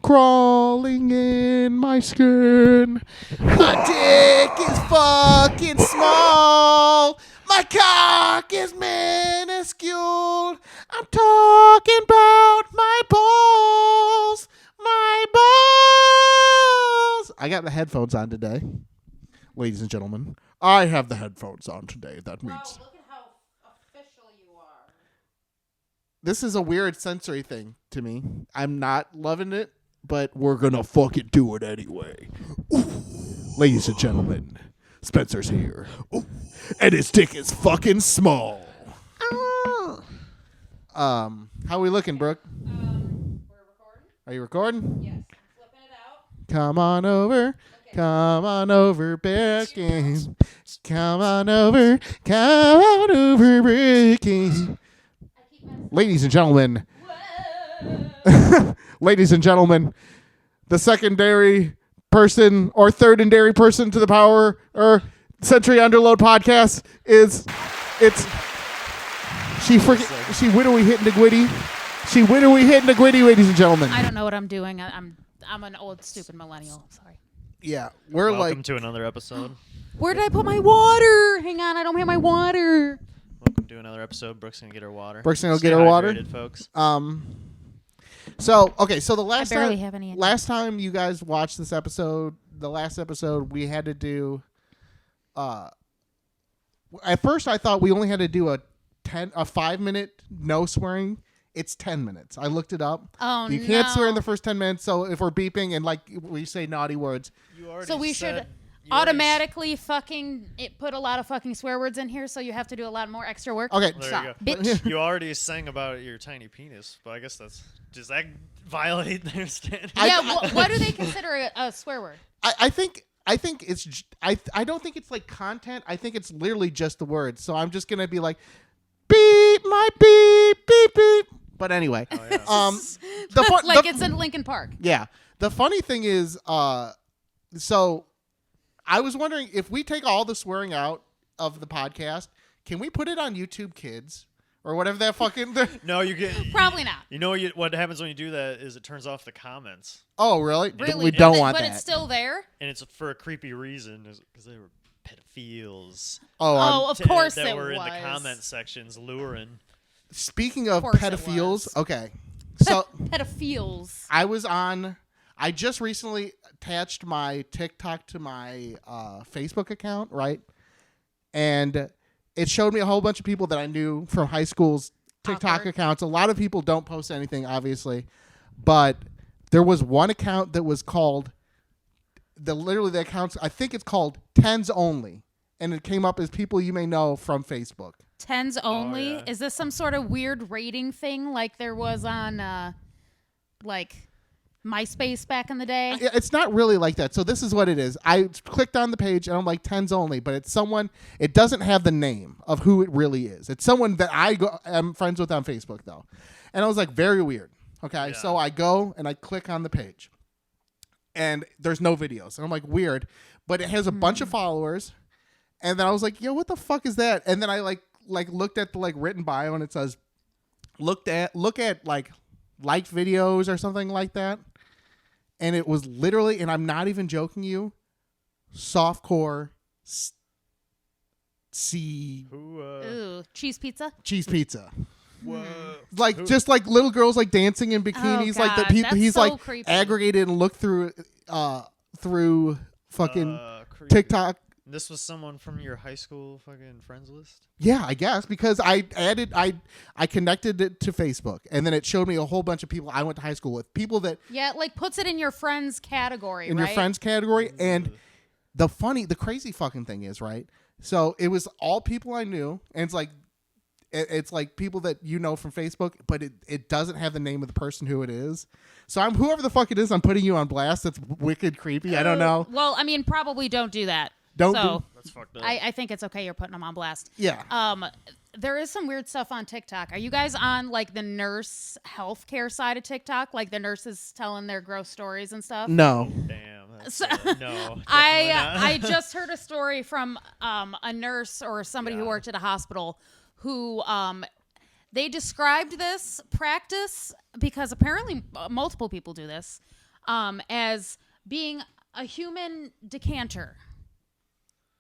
crawling in my skin. My dick is fucking small. My cock is minuscule. I'm talking about my balls. My balls. I got the headphones on today. Ladies and gentlemen, I have the headphones on today. That means... Wow, look at how official you are. This is a weird sensory thing to me. I'm not loving it, but we're going to fucking do it anyway. Ooh. Ladies and gentlemen, Spencer's here. Ooh. And his dick is fucking small. How are we looking, Brooke? We're recording? Are you recording? Yes. I'm flipping it out. Come on over. Okay. Come on over, Becky. Come on over. Come on over, Becky. Ladies and gentlemen. Ladies and gentlemen, the secondary person or thirdary person to the power or Century Underload podcast is she widowy hitting the gwitty. She widowy hitting the gwitty, ladies and gentlemen. I don't know what I'm doing. I'm an old stupid millennial. Sorry. Yeah, we're Welcome to another episode. Where did I put my water? Hang on, I don't have my water. Welcome to another episode. Brooke's gonna get her water. Brooke's gonna Stay get her water? hydrated, folks. So the last I barely time have any. last time you guys watched this episode, the last episode we had to do at first I thought we only had to do a 5-minute no swearing. It's 10 minutes. I looked it up. Oh, you can't swear in the first 10 minutes, so if we're beeping and like we say naughty words. So we should automatically put a lot of fucking swear words in here, so you have to do a lot more extra work. Okay, There stop. you go. Bitch. You already sang about your tiny penis, but I guess does that violate their standards? What do they consider a swear word? I think it's I don't think it's like content. I think it's literally just the words. So I'm just gonna be like, beep my beep beep beep. But anyway, It's in Lincoln Park. Yeah. The funny thing is, so I was wondering if we take all the swearing out of the podcast, can we put it on YouTube Kids or whatever that fucking? No, you get Probably not. You know what happens when you do that is it turns off the comments, Oh, really? Really, We don't want but that. it's still there. and it's for a creepy reason because they were pedophiles. Oh, of course that it were was. in the comment sections luring. Speaking of Of course it pedophiles, was. okay. So Pedophiles. I just recently attached my TikTok to my Facebook account, right? And it showed me a whole bunch of people that I knew from high school's TikTok Awkward. accounts. A lot of people don't post anything, obviously. But there was one account that was called, the account, I think it's called Tens Only. And it came up as people you may know from Facebook. Tens only. yeah. Is this some sort of weird rating thing like there was on MySpace back in the day? It's not really like that. So this is what it is. I clicked on the page and I'm like Tens Only, but it's someone, it doesn't have the name of who it really is. It's someone that I'm friends with on Facebook though. And I was like, very weird. Okay. Yeah. So I go and I click on the page and there's no videos. And I'm like, weird, but it has a bunch of followers. And then I was like, yo, what the fuck is that? And then I like looked at the written bio and it says, look at like liked videos or something like that. And it was literally, and I'm not even joking you, softcore Ooh, cheese pizza. cheese pizza. Whoa. Like just like little girls like dancing in bikinis, like the God, people that's he's so like creepy. aggregated and looked through fucking Creepy. TikTok. This was someone from your high school fucking friends list? Yeah, I guess because I connected it to Facebook and then it showed me a whole bunch of people I went to high school with, people that Yeah, like puts it in your friends category, in right? your friends category. And the crazy fucking thing is, right? So it was all people I knew, and it's like people that you know from Facebook, but it doesn't have the name of the person who it is. So I'm whoever the fuck it is, I'm putting you on blast. That's wicked creepy. I don't know. Well, I mean, probably don't do that. Don't so That's fucked up. I think it's okay you're putting them on blast. Yeah. There is some weird stuff on TikTok. Are you guys on like the nurse healthcare side of TikTok? Like the nurses telling their gross stories and stuff? No. Damn. That's, So- no. definitely not. I just heard a story from a nurse or somebody who Yeah. worked at a hospital who they described this practice because apparently multiple people do this. as being a human decanter.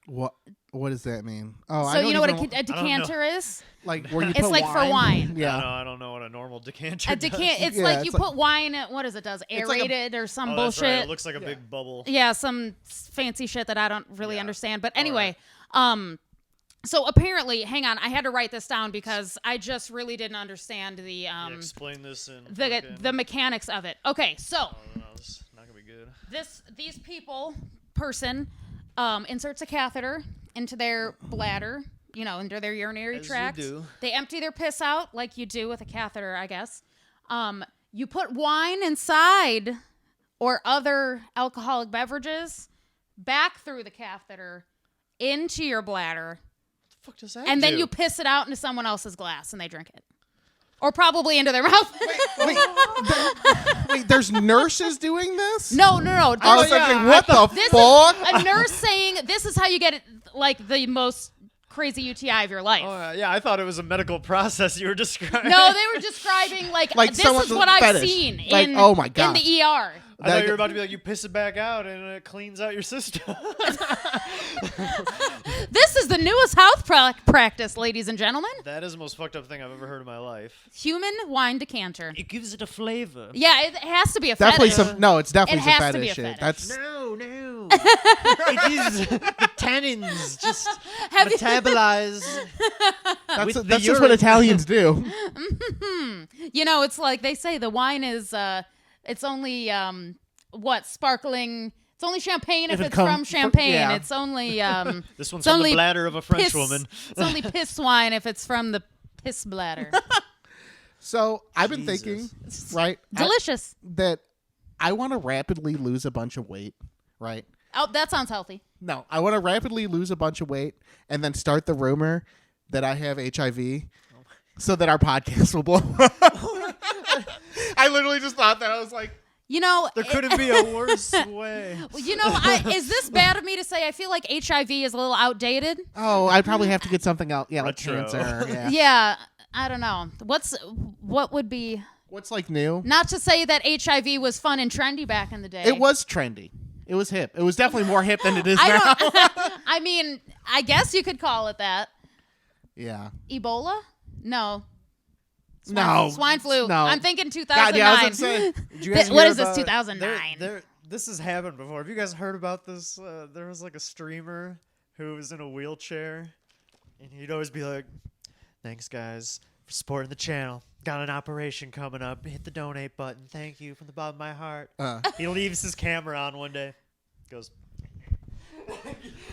What does that mean? Oh, So I don't you know what even a decanter is? Like where you It's put like wine? for wine. Yeah. I don't know what a normal decanter A does. It's Yeah, like it's you like- put wine. What is it? Does It's like a- aerated or some Oh, that's bullshit? right. It looks like a big bubble. Yeah, some fancy shit that I don't really Yeah. understand. But All anyway, so apparently, hang on, I had to write this down because I just really didn't understand the Yeah, explain this in the mechanics of it. Okay, so Oh, no, this is not gonna be good. these person inserts a catheter into their bladder, into their urinary As you tract. do. They empty their piss out like you do with a catheter, I guess. You put wine inside or other alcoholic beverages back through the catheter into your bladder, What the fuck does that and then do? you piss it out into someone else's glass and they drink it. Or probably into their mouth. Wait, there's nurses doing this? No. I was There's- thinking, what the This fuck? is a nurse saying this is how you get it, like the most crazy UTI of your life. Oh, yeah, I thought it was a medical process you were describing. No, they were describing like Like this someone's is what I've fetish. seen Like, in, oh my in gosh. the ER. I thought you were about to be like, you piss it back out and it cleans out your system. This is the newest health practice, ladies and gentlemen. That is the most fucked up thing I've ever heard in my life. Human wine decanter. It gives it a flavor. Yeah, it has to be a Definitely fetish. some. No, it's definitely It some has to be fetish a shit. fetish. That's No. It is the tannins just Have you- metabolize. with the that's just what urine. Italians do. It's like they say the wine is it's only sparkling. It's only champagne if it it's come- from Champagne. yeah. It's only This one's It's from only the bladder of a French piss, woman. It's only piss wine if it's from the piss bladder. So I've been Jesus. thinking, right, Delicious. that I want to rapidly lose a bunch of weight, right? Oh, that sounds healthy. No, I want to rapidly lose a bunch of weight and then start the rumor that I have HIV so that our podcast will blow up. I literally just thought that. I was like, There couldn't be a worse way. Is this bad of me to say? I feel like HIV is a little outdated. oh, I'd probably have to get something else. Yeah, like Retro. cancer. Yeah. Yeah, I don't know. What would be? What's like new? Not to say that HIV was fun and trendy back in the day. It was trendy. It was hip. It was definitely more hip than it is I now. don't. I mean, I guess you could call it that. Yeah. Ebola? No. No. Swine flu. No. I'm thinking 2009. God, yeah, I was gonna say. Did you guys What hear is this, about- 2009? This has happened before. Have you guys heard about this? There was like a streamer who was in a wheelchair, and he'd always be like, "Thanks, guys, for supporting the channel. Got an operation coming up. Hit the donate button. Thank you from the bottom of my heart." He leaves his camera on one day. Goes,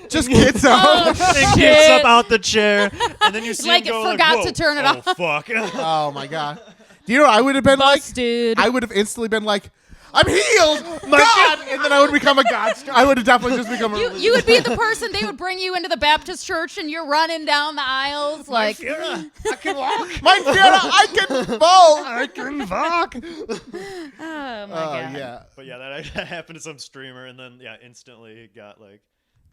Just gets out. Oh, and gets up out the chair, and then you see Like him it go forgot like, to turn it "Whoa, off." Oh fuck! Oh my god. Do you know what I would have been like? Busted. I would have instantly been like, I'm healed! God! And then I would become a god. I would have definitely just become a You would be the person they would bring you into the Baptist church and you're running down the aisles like Fiona, I can walk. My Fiona, I can bowl! I can walk. oh my god. Yeah. But yeah, that happened to some streamer, and then instantly he got like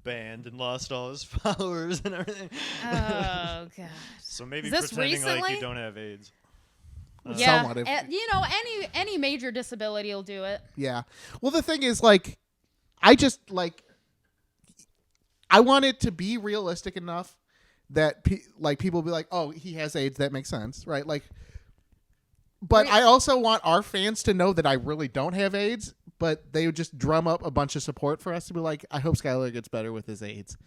banned and lost all his followers and everything. Oh god. So maybe Is this pretending like recently? you don't have AIDS. Yeah. Somewhat if- Any major disability will do it. Yeah. Well, the thing is, like, I just, like, I want it to be realistic enough that, people be like, oh, he has AIDS. That makes sense, right? Like, but I also want our fans to know that I really don't have AIDS, but they would just drum up a bunch of support for us to be like, I hope Skylar gets better with his AIDS.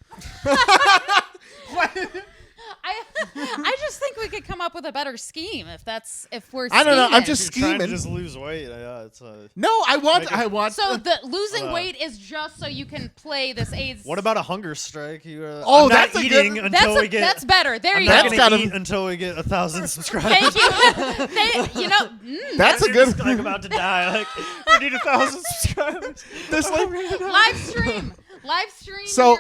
I just think we could come up with a better scheme if we're I don't know, I'm scheming. just You're trying to scheming. just lose weight. It's No, I want. So the losing Uh, weight is just so you can play this AIDS. What about a hunger strike? Oh, I'm that's not a eating good- until we get. that's better. There I'm you not go. That's gonna gotta- eat until we get 1,000 subscribers. Thank you. That's a You're good. just, like about to die. Like we need 1,000 subscribers. This like, live stream So-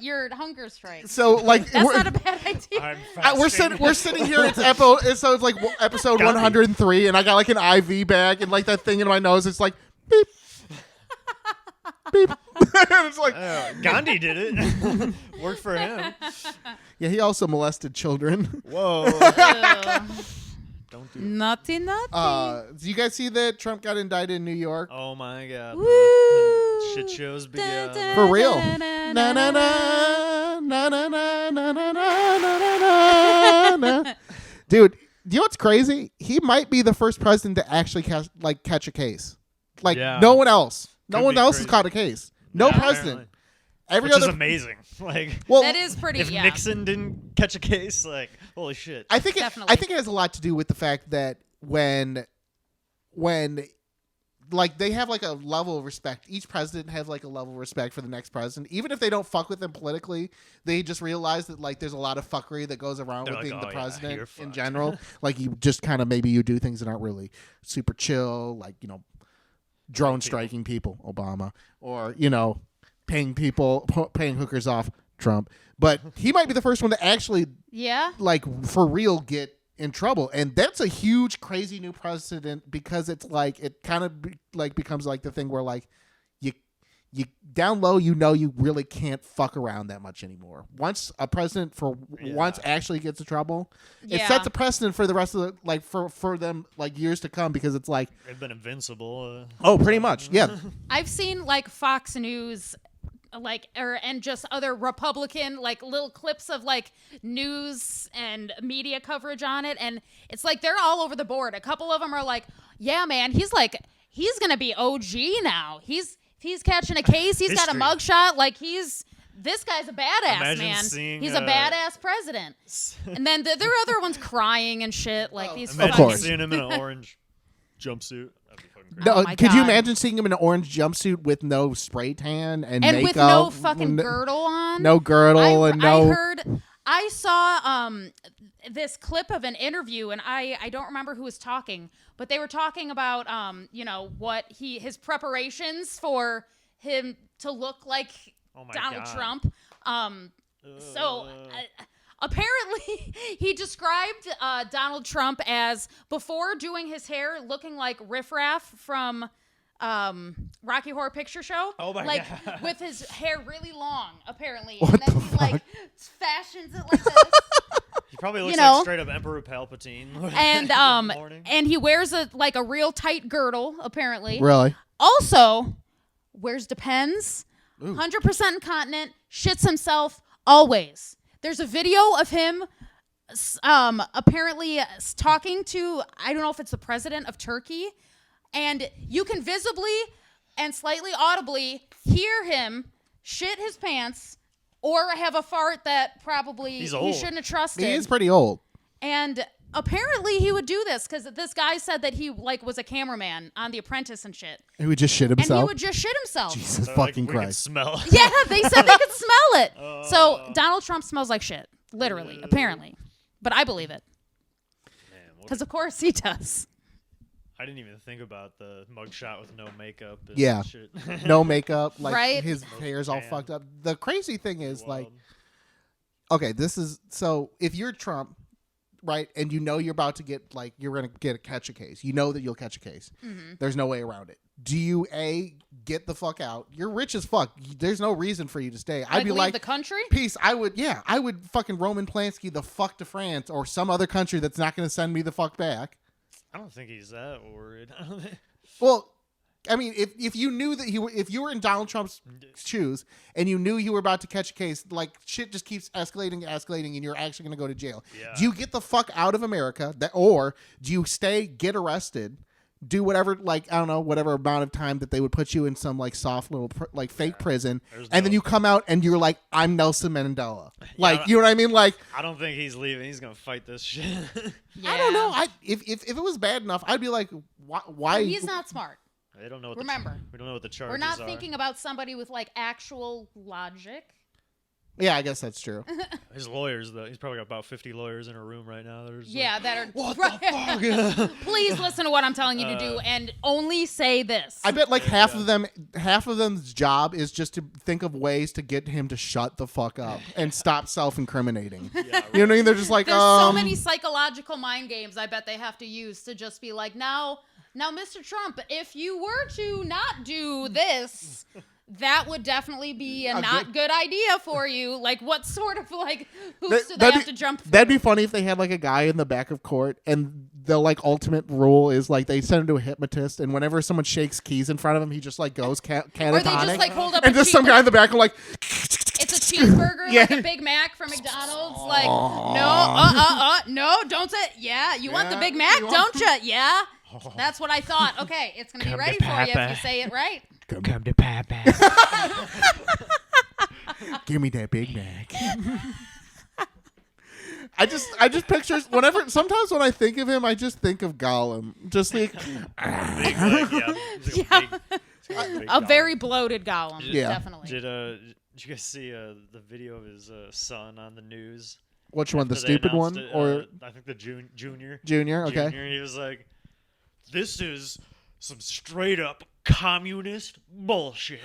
your hunger strike. so like That's we're, not a bad idea. I'm we're fasting. sitting here. It's so it's like episode Gandhi. 103, and I got like an IV bag and like that thing in my nose. It's like beep, beep. And it's like Gandhi did it. Worked for him. yeah. He also molested children. Whoa. Ew. Don't do it. Naughty. Do you guys see that Trump got indicted in New York? Oh my god. Woo! The shit shows Dun, begun. dun, For real. dun, Na dun, na dun, na dun. na na na na na na na na. Dude, you know what's crazy? He might be the first president to actually catch a case. Like Yeah. no one else. No Could one be else crazy. has caught a case. No Yeah, president. apparently. Every Which other is amazing. Like, well, That is pretty. if Yeah. Nixon didn't catch a case, like, holy shit. I think Definitely. it has a lot to do with the fact that when like they have like a level of respect. Each president has like a level of respect for the next president, even if they don't fuck with them politically. They just realize that like there's a lot of fuckery that goes around They're with like, being "Oh, the yeah, president you're in fucked." general. Like you just kind of maybe you do things that aren't really super chill, like drone striking people, Obama, or paying hookers off, Trump. But he might be the first one to actually Yeah. like for real get in trouble, and that's a huge crazy new precedent because it's like it kind of becomes like the thing where like you down low you really can't fuck around that much anymore. Once a president once actually gets in trouble, it Yeah. sets a precedent for the rest of the for them like years to come, because it's like They've been invincible. oh pretty much yeah. I've seen like Fox News and just other Republican like little clips of like news and media coverage on it, and it's like they're all over the board. A couple of them are like, yeah man, he's gonna be OG now. He's catching a case, he's got a History. mugshot, like this guy's a badass. Imagine man. seeing, He's a badass president. And then there are other ones crying and shit like these Imagine course. seeing him in an orange jumpsuit. That'd be fucking crazy. No, Oh my could you God. imagine seeing him in an orange jumpsuit with no spray tan and and makeup, with no fucking girdle on. no girdle, and no I saw this clip of an interview, and I don't remember who was talking, but they were talking about what his preparations for him to look like Oh my Donald God. Trump. Apparently he described Donald Trump as, before doing his hair, looking like Riff Raff from Rocky Horror Picture Show. Oh my like, God. with his hair really long, apparently. What and then the he like fuck? fashions it like this. He probably looks know. like straight up Emperor Palpatine. And in the morning. and he wears a real tight girdle, apparently. really. Also, wears Depends, Ooh. 100% incontinent, shits himself always. There's a video of him apparently talking to, I don't know if it's the president of Turkey, and you can visibly and slightly audibly hear him shit his pants or have a fart that probably He's he old. shouldn't have trusted. He is pretty old. And apparently he would do this because this guy said that he was a cameraman on The Apprentice and shit. He would just shit And he himself. would just shit himself. Jesus They're fucking like, we can Christ. smell. Yeah, they said they could smell it. So Donald Trump smells like shit. Literally, apparently. But I believe it. Man, what Because of course he does. I didn't even think about the mugshot with no makeup. And Yeah. Shit. No makeup, like Right? his hair's all tan. fucked up. The crazy thing is like, Wild. okay, this is so if you're Trump, right, and you know you're about to get like you're gonna catch a case, you know that you'll catch a case. Mm-hmm. There's no way around it. Do you get the fuck out? You're rich as fuck. There's no reason for you to stay. I'd be leave like, the country? peace. I would fucking Roman Polanski the fuck to France or some other country that's not gonna send me the fuck back. I don't think he's that worried. I don't think- Well, I mean, if you knew that if you were in Donald Trump's shoes and you knew you were about to catch a case, like shit just keeps escalating, and you're actually going to go to jail. Yeah. Do you get the fuck out of America, or do you stay, get arrested, do whatever, like I don't know, whatever amount of time that they would put you in some like soft little fake prison, There's and then no- you come out and you're like, I'm Nelson Mandela, like I- you know what I mean, like. I don't think he's leaving. He's gonna fight this shit. Yeah. I don't know. If it was bad enough, I'd be like, why? He's not smart. They don't know. What Remember, we don't know what the charges we're not are. thinking about somebody with like actual logic. Yeah, I guess that's true. His lawyers, though. He's probably got about 50 lawyers in a room right now. There's Yeah, that are. What the fuck? Please listen to what I'm telling you to do, and only say this. I bet like half Yeah. of them's job is just to think of ways to get him to shut the fuck up and stop self-incriminating. Yeah, You know what I mean? They're just like, There's so many psychological mind games I bet they have to use to just be like, now, Mr. Trump, if you were to not do this, that would definitely be a not good idea for you. Like, what sort of like hoops do they have to jump through? That'd be funny if they had like a guy in the back of court and the like ultimate rule is like they send him to a hypnotist, and whenever someone shakes keys in front of him, he just like goes catatonic. Or they just like hold up and just some guy in the back will like. It's a cheeseburger, Yeah. like a Big Mac from McDonald's. Like, no, don't say. Yeah, you want the Yeah, Big Mac, you don't want- you? Yeah, that's what I thought. Okay, it's gonna be Come ready to for you if Papa. you say it right. Come to Papa. Give me that Big Mac. I just picture sometimes when I think of him, I just think of Gollum. Just like A very bloated Gollum. Yeah. Definitely. Did you guys see the video of his son on the news? which one, the After they stupid one announced it, or I think the junior. Junior? Okay. Junior, he was like, "This is some straight up communist bullshit."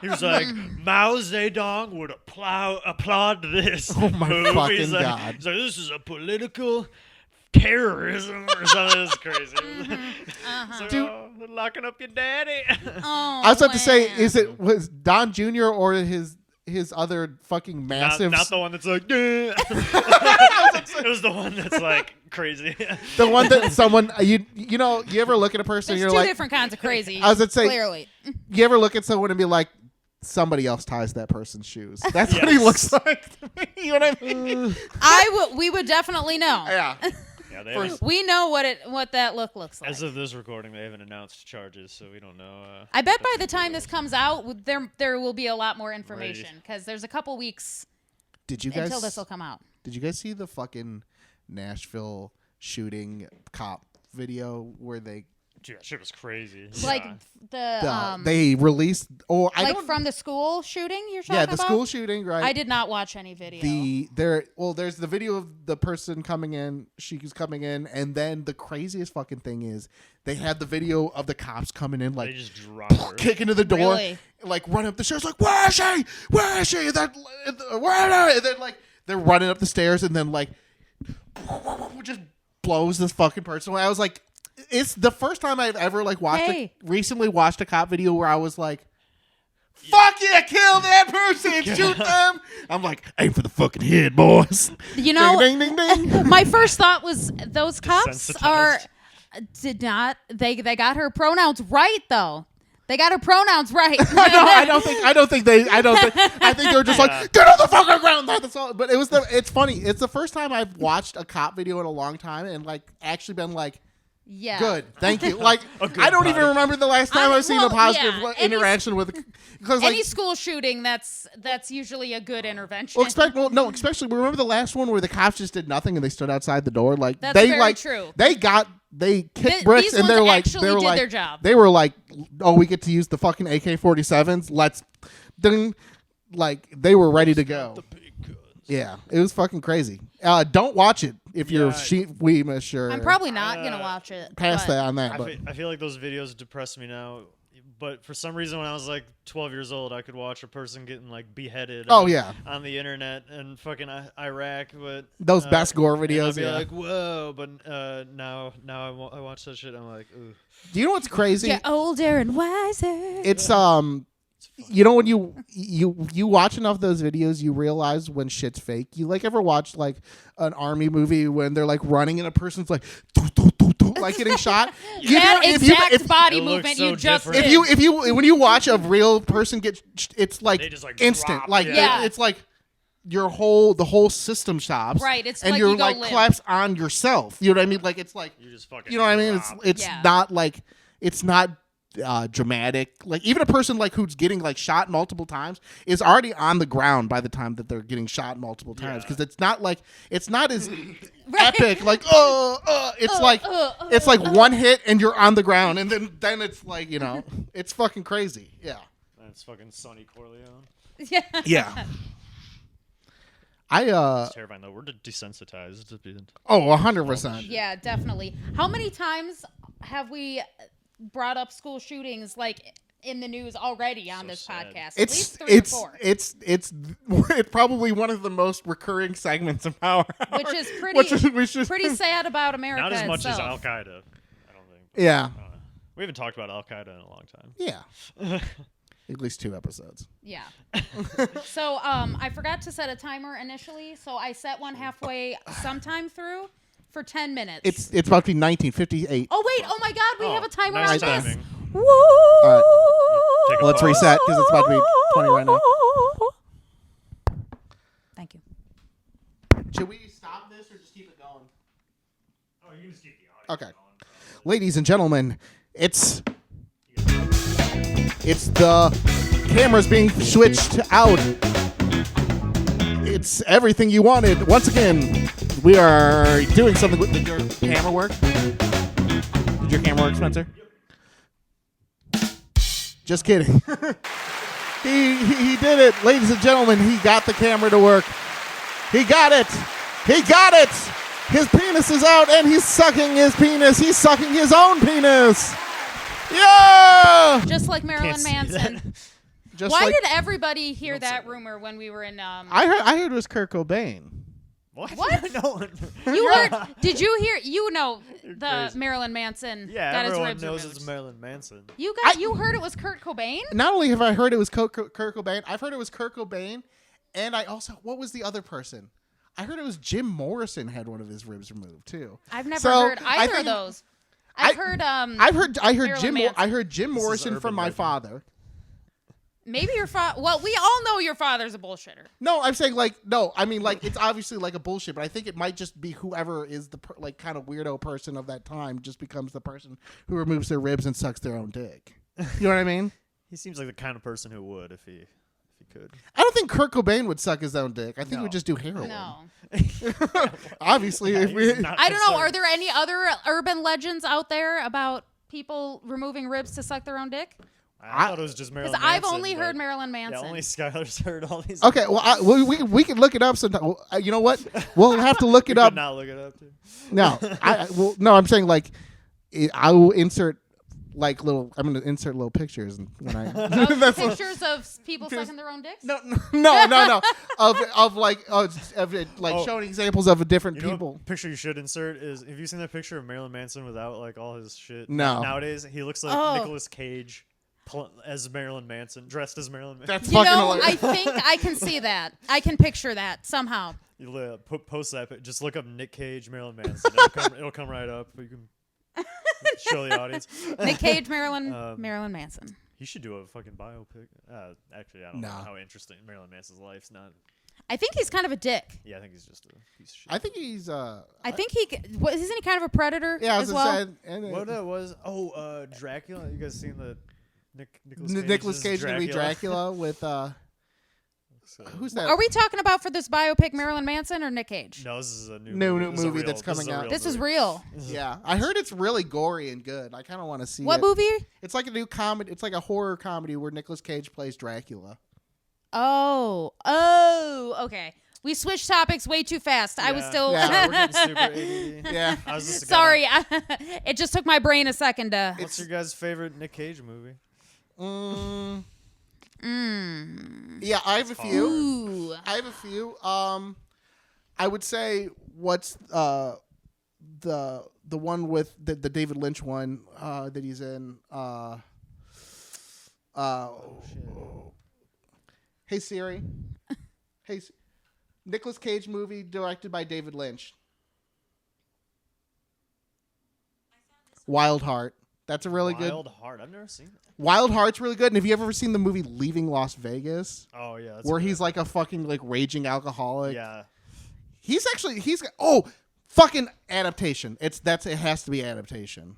He was like, "Mao Zedong would applaud this." Oh my move." fucking He's like, God. He's like, "This is a political terrorism or something." It's crazy. So, Dude. they're locking up your daddy. Oh, I was about to say, man. was Don Jr. or his other fucking massive not the one that's like. It was the one that's like crazy. the one that someone you ever look at a person There's and two you're like, different kinds of crazy. I was gonna say, clearly. you ever look at someone and be like, somebody else ties that person's shoes. That's what he Yes. looks like to me. You know what I mean? We would definitely know. Yeah. Yeah, they First- We know what that look looks like. as of this recording, they haven't announced charges, so we don't know. I bet by the time this comes out, there will be a lot more information because there's a couple weeks Did you until guys this will come out. Did you guys see the fucking Nashville shooting cop video where they Dude, that shit was crazy. Like Yeah. they released I like don't from the school shooting you're talking yeah about? the school shooting, right? I did not watch any video. There's the video of the person coming in, she's coming in, and then the craziest fucking thing is they had the video of the cops coming in, they like just dropped her. kicking to the door, Really? like running up the stairs, like where is she? Where is she? And then, and then like they're running up the stairs, and then like just blows this fucking person away. I was like, it's the first time I've ever like recently watched a cop video where I was like, fuck yeah, kill that person, shoot them. I'm like, aim for the fucking head, boys. You know, ding, ding, ding, ding. my first thought was those cops are Desensitized. they got her pronouns right though. They got her pronouns right. I think they're just like, get on the fucking ground. That's all. But it's funny. It's the first time I've watched a cop video in a long time and like actually been like, Yeah. good, thank you. Like, good I don't even body. remember the last time I've seen a positive Any interaction with, because like, Any school shooting, that's usually a good intervention. especially remember the last one where the cops just did nothing and they stood outside the door. Like That's they very like true. they kicked bricks these and ones they're like actually did their job. They were like, oh, we get to use the fucking AK-47s. Let's ding. Like they were ready to go. The big guns. Yeah, it was fucking crazy. Don't watch it if you're sure. I'm probably not gonna watch it. past but that on that. But I feel like those videos depress me now. But for some reason, when I was like 12 years old, I could watch a person getting like beheaded. Oh, yeah. on the internet in fucking Iraq. But those best gore and I'd videos. be Yeah. like, whoa! But now I watch that shit. I'm like, ooh. Do you know what's crazy? get older and wiser. It's you know when you watch enough of those videos, you realize when shit's fake. You like ever watch like an army movie when they're like running and a person's like doo, doo, doo, doo, like getting shot? that exact body It looks movement so you just different. did. if you when you watch a real person get, it's like They just, like, instant. drop, Like yeah. it's like the whole system stops. Right, it's and like you're you go like limp. collapse on yourself. You know what I mean? Like it's like You just fucking. you know what I mean? drop. It's Yeah. not like it's not dramatic. Like even a person like who's getting like shot multiple times is already on the ground by the time that they're getting shot multiple times, because it's not as epic. Like it's like one hit and you're on the ground, and then it's like it's fucking crazy. Yeah. That's fucking Sonny Corleone. Yeah. Yeah. It's terrifying though. We're desensitized to being. 100%. Yeah, definitely. How many times have we brought up school shootings like in the news already on this sad. podcast? At least 3 or 4. It's probably one of the most recurring segments of Power Hour, Which is pretty which is pretty sad about America Not as much itself. as Al Qaeda. I don't think. Yeah. We haven't talked about Al Qaeda in a long time. Yeah. At least 2 episodes. Yeah. So I forgot to set a timer initially, so I set one halfway sometime through. for 10 minutes. It's about to be 19:58. Oh wait! Oh my God! We have a timer nice on timing. this. Woo! Take a Let's pause. reset because it's about to be 20 right now. Thank you. Should we stop this or just keep it going? Oh, you can just keep the audio Okay. Ladies and gentlemen, it's the cameras being switched out. It's everything you wanted. Once again, we are doing something with. Did your camera work? Did your camera work, Spencer? Just kidding. He did it, ladies and gentlemen. He got the camera to work. He got it. He got it. His penis is out, and he's sucking his penis. He's sucking his own penis. Yeah. Just like Marilyn Can't see Manson. Just Why like, did everybody hear Don't say that that. rumor when we were in? I heard it was Kurt Cobain. What? What? No one. You heard? Did you hear? You know the crazy. Marilyn Manson Yeah, got his everyone ribs knows removed. it's Marilyn Manson. You heard it was Kurt Cobain? Not only have I heard it was Kurt Cobain, I've heard it was Kurt Cobain, and I also, what was the other person? I heard it was Jim Morrison had one of his ribs removed too. I've never So, heard I either think- of those. I heard I heard Marilyn Jim Manson. I heard Jim Morrison urban from my legend. father. maybe your father. Well, we all know your father's a bullshitter. No, I'm saying like no, I mean like it's obviously like a bullshit, but I think it might just be whoever is the like kind of weirdo person of that time just becomes the person who removes their ribs and sucks their own dick. You know what I mean? He seems like the kind of person who would if he could. I don't think Kurt Cobain would suck his own dick. I think he No. would just do heroin. No, Obviously, if we, He's not I don't know. concerned. Are there any other urban legends out there about people removing ribs to suck their own dick? I thought it was just Marilyn Because Manson. I've only heard but- Marilyn Yeah, Manson. only Skylar's heard all these. okay, well, we can look it up sometime. Well, you know what? We'll have to look You it could up. not look it up too. No, no. I'm saying like I will insert like little. I'm going to insert little pictures and when I. That's what- Pictures of people sucking their own dicks? no. Of like Oh. showing examples of different You know people. what picture you should insert is, have you seen that picture of Marilyn Manson without like all his shit? No. Nowadays he looks like Oh. Nicolas Cage as Marilyn Manson, dressed as Marilyn Manson. That's You fucking know, I hilarious. think I can see that. I can picture that somehow. You post that, but just look up Nick Cage, Marilyn Manson. It'll come right up. You can show the audience. Nick Cage, Marilyn Um, Manson. He should do a fucking biopic. Actually, I don't know Nah. how interesting Marilyn Manson's life's not. I think he's kind of a dick. Yeah, I think he's just a piece of shit. I think he's. I think isn't he kind of a predator Yeah, I was as gonna well? say. And, What that was? Oh, Dracula. You guys seen the Nicholas Cage gonna be Dracula with So- who's that? Are we talking about for this biopic Marilyn Manson or Nick Cage? No, this is a new New This is a movie real- that's this is coming a out. real This is movie. real. Yeah, I heard it's really gory and good. I kind of want to see What it. movie? It's like a new comedy. It's like a horror comedy where Nicolas Cage plays Dracula. Oh, okay. We switched topics way too fast. I was Yeah. still. Yeah. We're getting super ADD. Yeah. I was just Sorry, it just took my brain a second to. What's your guys' favorite Nick Cage movie? Yeah, I have a few. Ooh. I have a few. I would say what's the one with the David Lynch one that he's in. Hey Siri. Hey, Nicolas Cage movie directed by David Lynch. Wild Heart. That's a really good. Wild Heart. I've never seen it. Wild Heart's really good. And have you ever seen the movie Leaving Las Vegas? Oh yeah, that's Where good. he's like a fucking like raging alcoholic. Yeah. He's fucking adaptation. It has to be adaptation.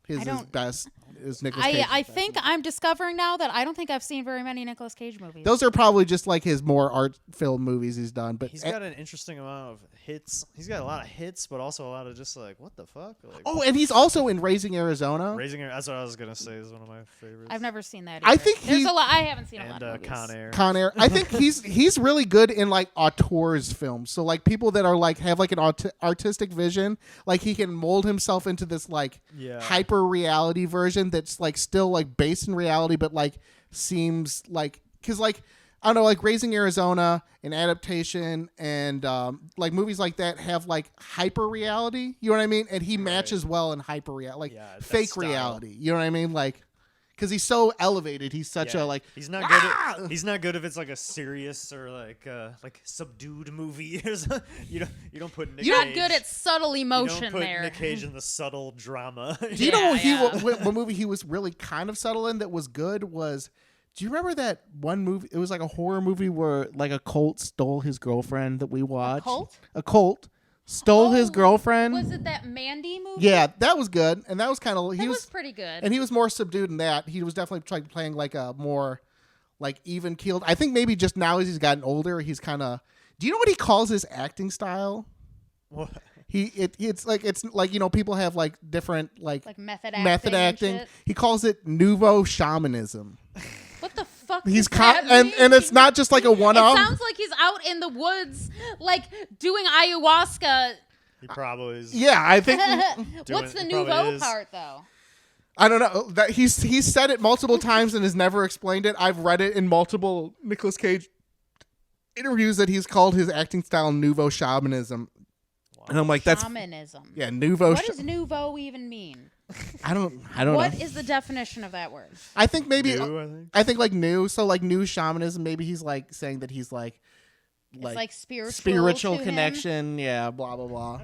His I is don't- best is Nicolas Cage. I think I'm discovering now that I don't think I've seen very many Nicolas Cage movies. those are probably just like his more art film movies he's done. But He's got an interesting amount of hits. He's got a lot of hits, but also a lot of just like, what the fuck? Like, and he's also in Raising Arizona. That's what I was gonna say is one of my favorites. I've never seen that. I either. think there's he- a lot. I haven't seen a lot and of movies. Con Air. Con Air. I think he's really good in like auteurs films. So like people that are like have like an artistic vision, like he can mold himself into this like Yeah. hyper reality version that's like still like based in reality, but like seems like because like I don't know, like Raising Arizona and Adaptation and like movies like that have like hyper reality. You know what I mean? And he matches well in hyper reality, like Yeah, that fake style. reality. You know what I mean? Like. because he's so elevated. He's such a like. He's not good. He's not good if it's like a serious or like subdued movie. you don't put Nick You're Cage. not good at subtle emotion You don't put there. Nick Cage in the subtle drama. Do you know Yeah. what movie he was really kind of subtle in that was good was? Do you remember that one movie? It was like a horror movie where like a cult stole his girlfriend that we watched. A cult stole his girlfriend. Was it that Mandy movie? Yeah, that was good, and that was kind of That was pretty good. and he was more subdued in that. He was definitely playing like a more like even keeled. I think maybe just now as he's gotten older, he's kind of. Do you know what he calls his acting style? What? It's like you know people have like different like method method acting. acting. He calls it nouveau shamanism. What the fuck? He's does that and it's mean? not just like a It one-off. sounds like he's out in the woods, like doing ayahuasca. He probably is. Yeah, I think What's the It probably nouveau is. part though? I don't know that he's said it multiple times and has never explained it. I've read it in multiple Nicolas Cage interviews that he's called his acting style nouveau shamanism. And I'm like, that's Shamanism. yeah, nouveau. What does nouveau even mean? I don't know. What is the definition of that word? I think maybe New, I think like new. So like new shamanism. Maybe he's like saying that he's like It's like spiritual spiritual to him. connection. Yeah, blah blah blah.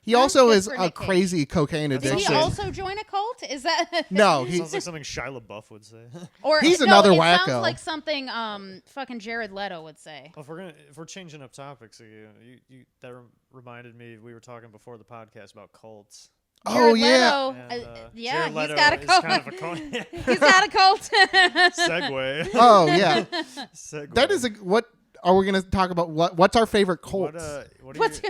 He also good is for a Nick Cage. crazy cocaine Did addiction. he also join a cult? Is that No, he Sounds like something Shia LaBeouf would say. or He's no, another it wacko. Sounds like something fucking Jared Leto would say. Well, if we're changing up topics, that reminded me we were talking before the podcast about cults. Oh Jared yeah. Leto, And, yeah, Jared he's Leto got a is cult. kind of a cult. He's got a cult. Segue. Oh yeah. Segue. That is what are we gonna talk about? What's our favorite cult? What What's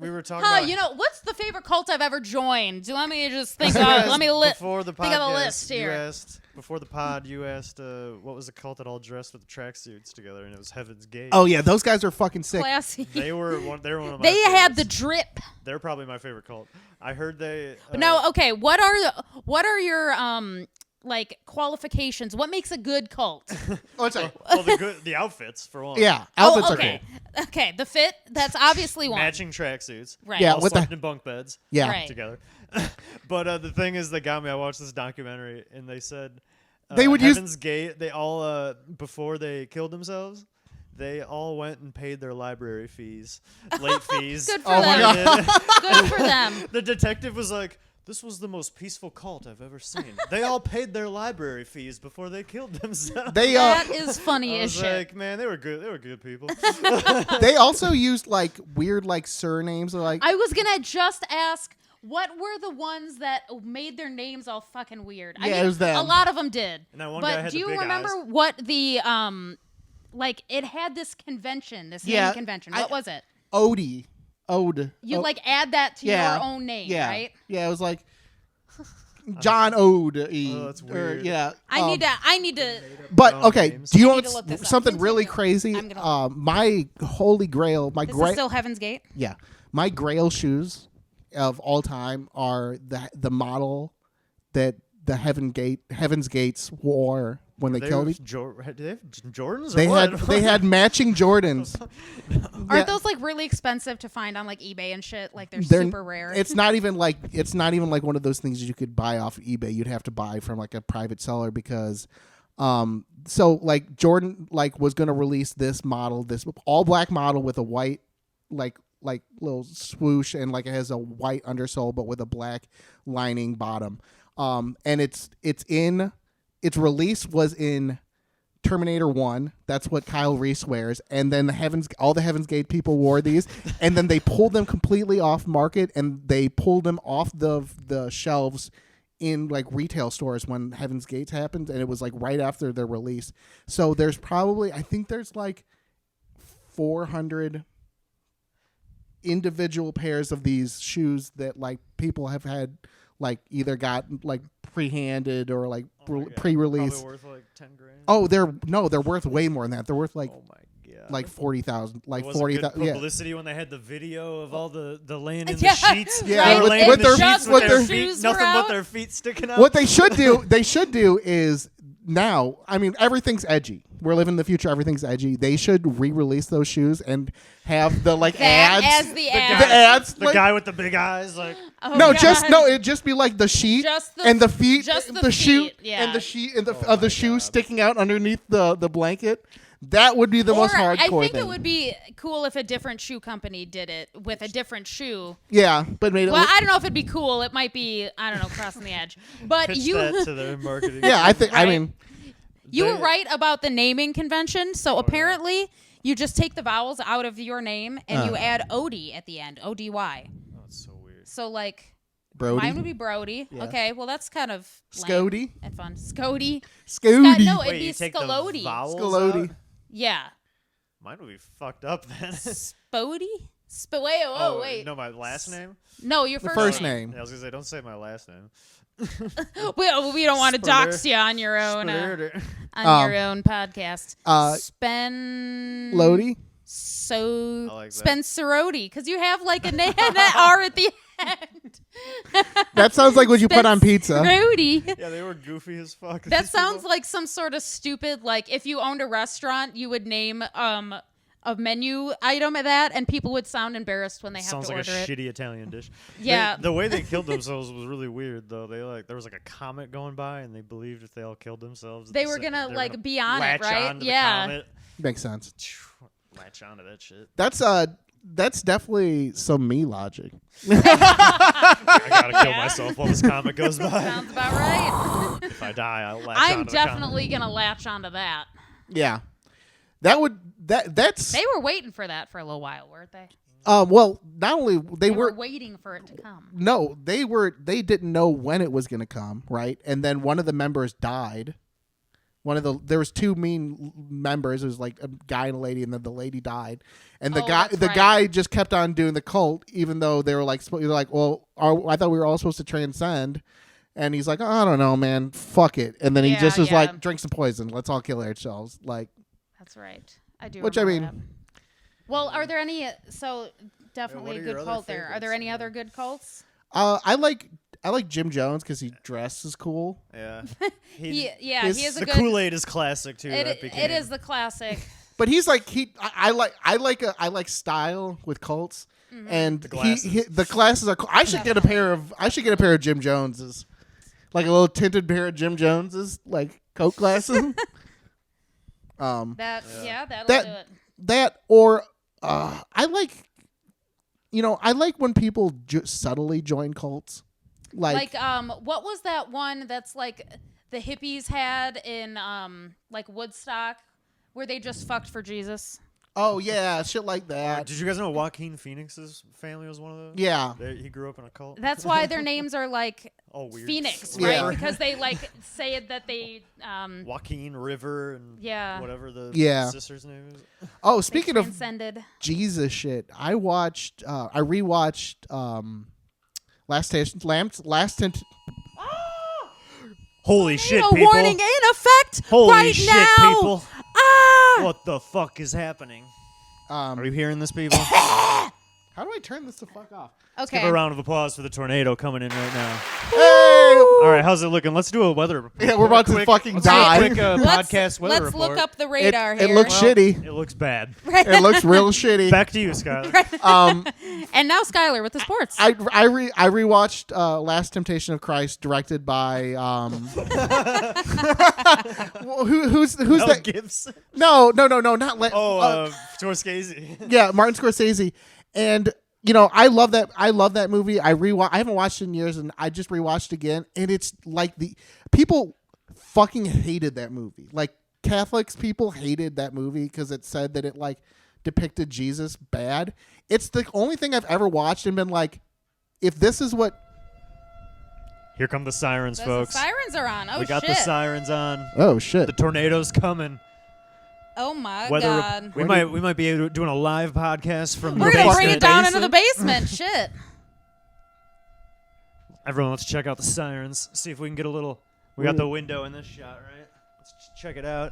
we were talking Huh, about. you know, what's the favorite cult I've ever joined? Do let me just think about let me before the think of a podcast, list here. Before the pod, you asked what was the cult that all dressed with tracksuits together, and it was Heaven's Gate. Oh yeah, those guys are fucking sick. classy. They were one of my They had the favorites. drip. They're probably my favorite cult. I heard they. No, okay. What are your like qualifications? What makes a good cult? Oh, sorry. Well, the outfits for one. Yeah, outfits oh, are okay. cool. Okay, the fit, that's obviously one. Matching tracksuits. Right. Yeah, All with the- slept in bunk beds. Yeah. Right. Together. But the thing is that got me. I watched this documentary, and they said They would use- Heaven's Gate. They all before they killed themselves. They all went and paid their library fees, late fees. Good for Oh my them. God. Good for them. The detective was like, "This was the most peaceful cult I've ever seen. They all paid their library fees before they killed themselves." They That is funny I as was shit. like, man, they were good. They were good people. they also used like weird like surnames like I was gonna just ask, what were the ones that made their names all fucking weird? I Yeah, mean, it was them. a lot of them did. And that one guy But had do the you big remember eyes. what the like it had this convention, this Yeah, naming convention? What was it? Ode. You like add that to yeah, your own name, yeah, right? Yeah, it was like John Ode. Oh, that's weird. Yeah. I need to. But Oh, okay, names. do you I want need to look this up. something really Continue. crazy? I'm gonna My holy grail, This is still Heaven's Gate. yeah, my grail shoes of all time are the model that the Heaven's Gates wore when they killed each. Do they have Jordans? They or had what? they had matching Jordans. Aren't those like really expensive to find on like eBay and shit? Like they're They're- super rare. It's not even like one of those things you could buy off eBay. You'd have to buy from like a private seller because so like Jordan like was going to release this model, this all black model with a white like little swoosh, and like it has a white undersole but with a black lining bottom. And its release was in Terminator 1. That's what Kyle Reese wears. And then all the Heaven's Gate people wore these, and then they pulled them completely off market, and they pulled them off the shelves in like retail stores when Heaven's Gates happened, and it was like right after their release. So there's probably, I think there's like 400 individual pairs of these shoes that like people have had like either got like pre-handed or like Oh my God. pre-release. Probably worth like $10,000. Oh, they're worth way more than that. They're worth like Oh my God. like 40,000, like It wasn't 40,000. good Yeah. publicity when they had the video of all the laying in Yeah, the sheets. Yeah, They were with- laying with in the their- sheets with with their their feet, shoes were nothing but out. their feet sticking out. What they should do is now. I mean, everything's edgy. we're living in the future. Everything's edgy. They should re-release those shoes and have the like That ads. as the The ad. ads. The like, guy with the big eyes, like Oh, no, God. it'd just be like the sheet Just the- and the feet, just the shoe, feet, yeah. and the sheet and of the shoe sticking out underneath the blanket. That would be the most Or hardcore I think thing. it would be cool if a different shoe company did it with a different shoe. Yeah, but made it. Well, I don't know if it'd be cool. It might be, I don't know, crossing the edge. But pitch you that to their marketing. yeah, I think. I Right. mean, you were right about the naming convention. So apparently, you just take the vowels out of your name and you add OD at the end. ODY. Oh, that's so weird. So like Brody, mine would be Brody. Yeah. Okay, well that's kind of Scody, lame and fun. Scody. Scody, No, it'd Wait, be you take the Scalodi. vowels Scalodi. out? Yeah. Mine would be fucked up then. Spody? Wait, oh, wait. No, my last name? No, your The first, first name. name. Yeah, I was going to say, don't say my last name. We don't want to dox you on your own Splitter. your own podcast. Lodi. So I like that. Spencerodi, because you have like a name that R at the end. That sounds like what you put on pizza. Spencerodi. Yeah, they were goofy as fuck. That These sounds people. like some sort of stupid, like if you owned a restaurant, you would name a menu item of that, and people would sound embarrassed when they have Sounds to like a order it. shitty Italian dish. Yeah. The way they killed themselves was really weird, though. There was like a comet going by, and they believed if they all killed themselves, They were gonna like be on it, latch right? onto the Yeah. comet. Makes sense. Latch onto that shit. That's definitely some me logic. I gotta kill Yeah. myself while this comet goes by. Sounds about right. If I die, I'll latch I'm onto the comet. definitely gonna latch onto that. Yeah, that's They were waiting for that for a little while, weren't they? well, not only They were were waiting for it to come. no, they didn't know when it was going to come, right? And then one of the members died. There was two main members. It was like a guy and a lady, and then the lady died. And the Oh, that's right. guy just kept on doing the cult, even though they were like, well, I thought we were all supposed to transcend. And he's like, I don't know, man, fuck it. And then he Yeah, just was yeah. like, drink some poison. Let's all kill ourselves. Like, That's right. I do. Which, I remember mean- that. Well, are there any? So definitely what a are good your other cult there. Are there favorites? any other good cults? I like Jim Jones because he dresses cool. Yeah. He his- is a the good. Kool-Aid is classic too. It is the classic. But he's like I like style with cults, and The glasses. the glasses are cool. I should get a pair of Jim Joneses, like a little tinted pair of Jim Joneses, like Coke glasses. That'll That- do it. That or I like when people subtly join cults, Like what was that one that's like the hippies had in like Woodstock, where they just fucked for Jesus? oh yeah, shit like that. Did you guys know Joaquin Phoenix's family was one of those? Yeah, He grew up in a cult. That's why their names are like All weird. Phoenix, Yeah. right? Because they like say that they Joaquin River and Yeah. whatever the Yeah. sister's name is. Oh, they speaking of transcended. Jesus shit, I rewatched Last Tent. Holy shit, No people! warning in effect Holy right shit, now. people! Ah! What the fuck is happening? Are you hearing this, people? How do I turn this the fuck off? Okay. Give a round of applause for the tornado coming in right now. Hey! All right, how's it looking? Let's do a weather report. Yeah, we're about to fucking die. Quick Let's, podcast weather let's report. look up the It, radar it here. looks shitty. It looks bad. It looks real shitty. Back to you, Skylar. And now Skylar with the sports. I rewatched Last Temptation of Christ, directed by who's Mel that? Gibson. No, not Scorsese. yeah, Martin Scorsese, and I love that movie. I haven't watched it in years, and I just rewatched again, and it's like the people fucking hated that movie. Like Catholics, people hated that movie because it said that it like depicted Jesus bad. It's the only thing I've ever watched and been like, if this is what. Here come the sirens, The folks. sirens are on. Oh we got shit. the sirens on. Oh shit! The tornado's coming. Oh my Weather rep- god. we might be doing a live podcast from We're the gonna basement. bring it down into the basement. Shit. Everyone, let's check out the sirens. See if we can get a little. We got the window in this shot, right? Let's check it out.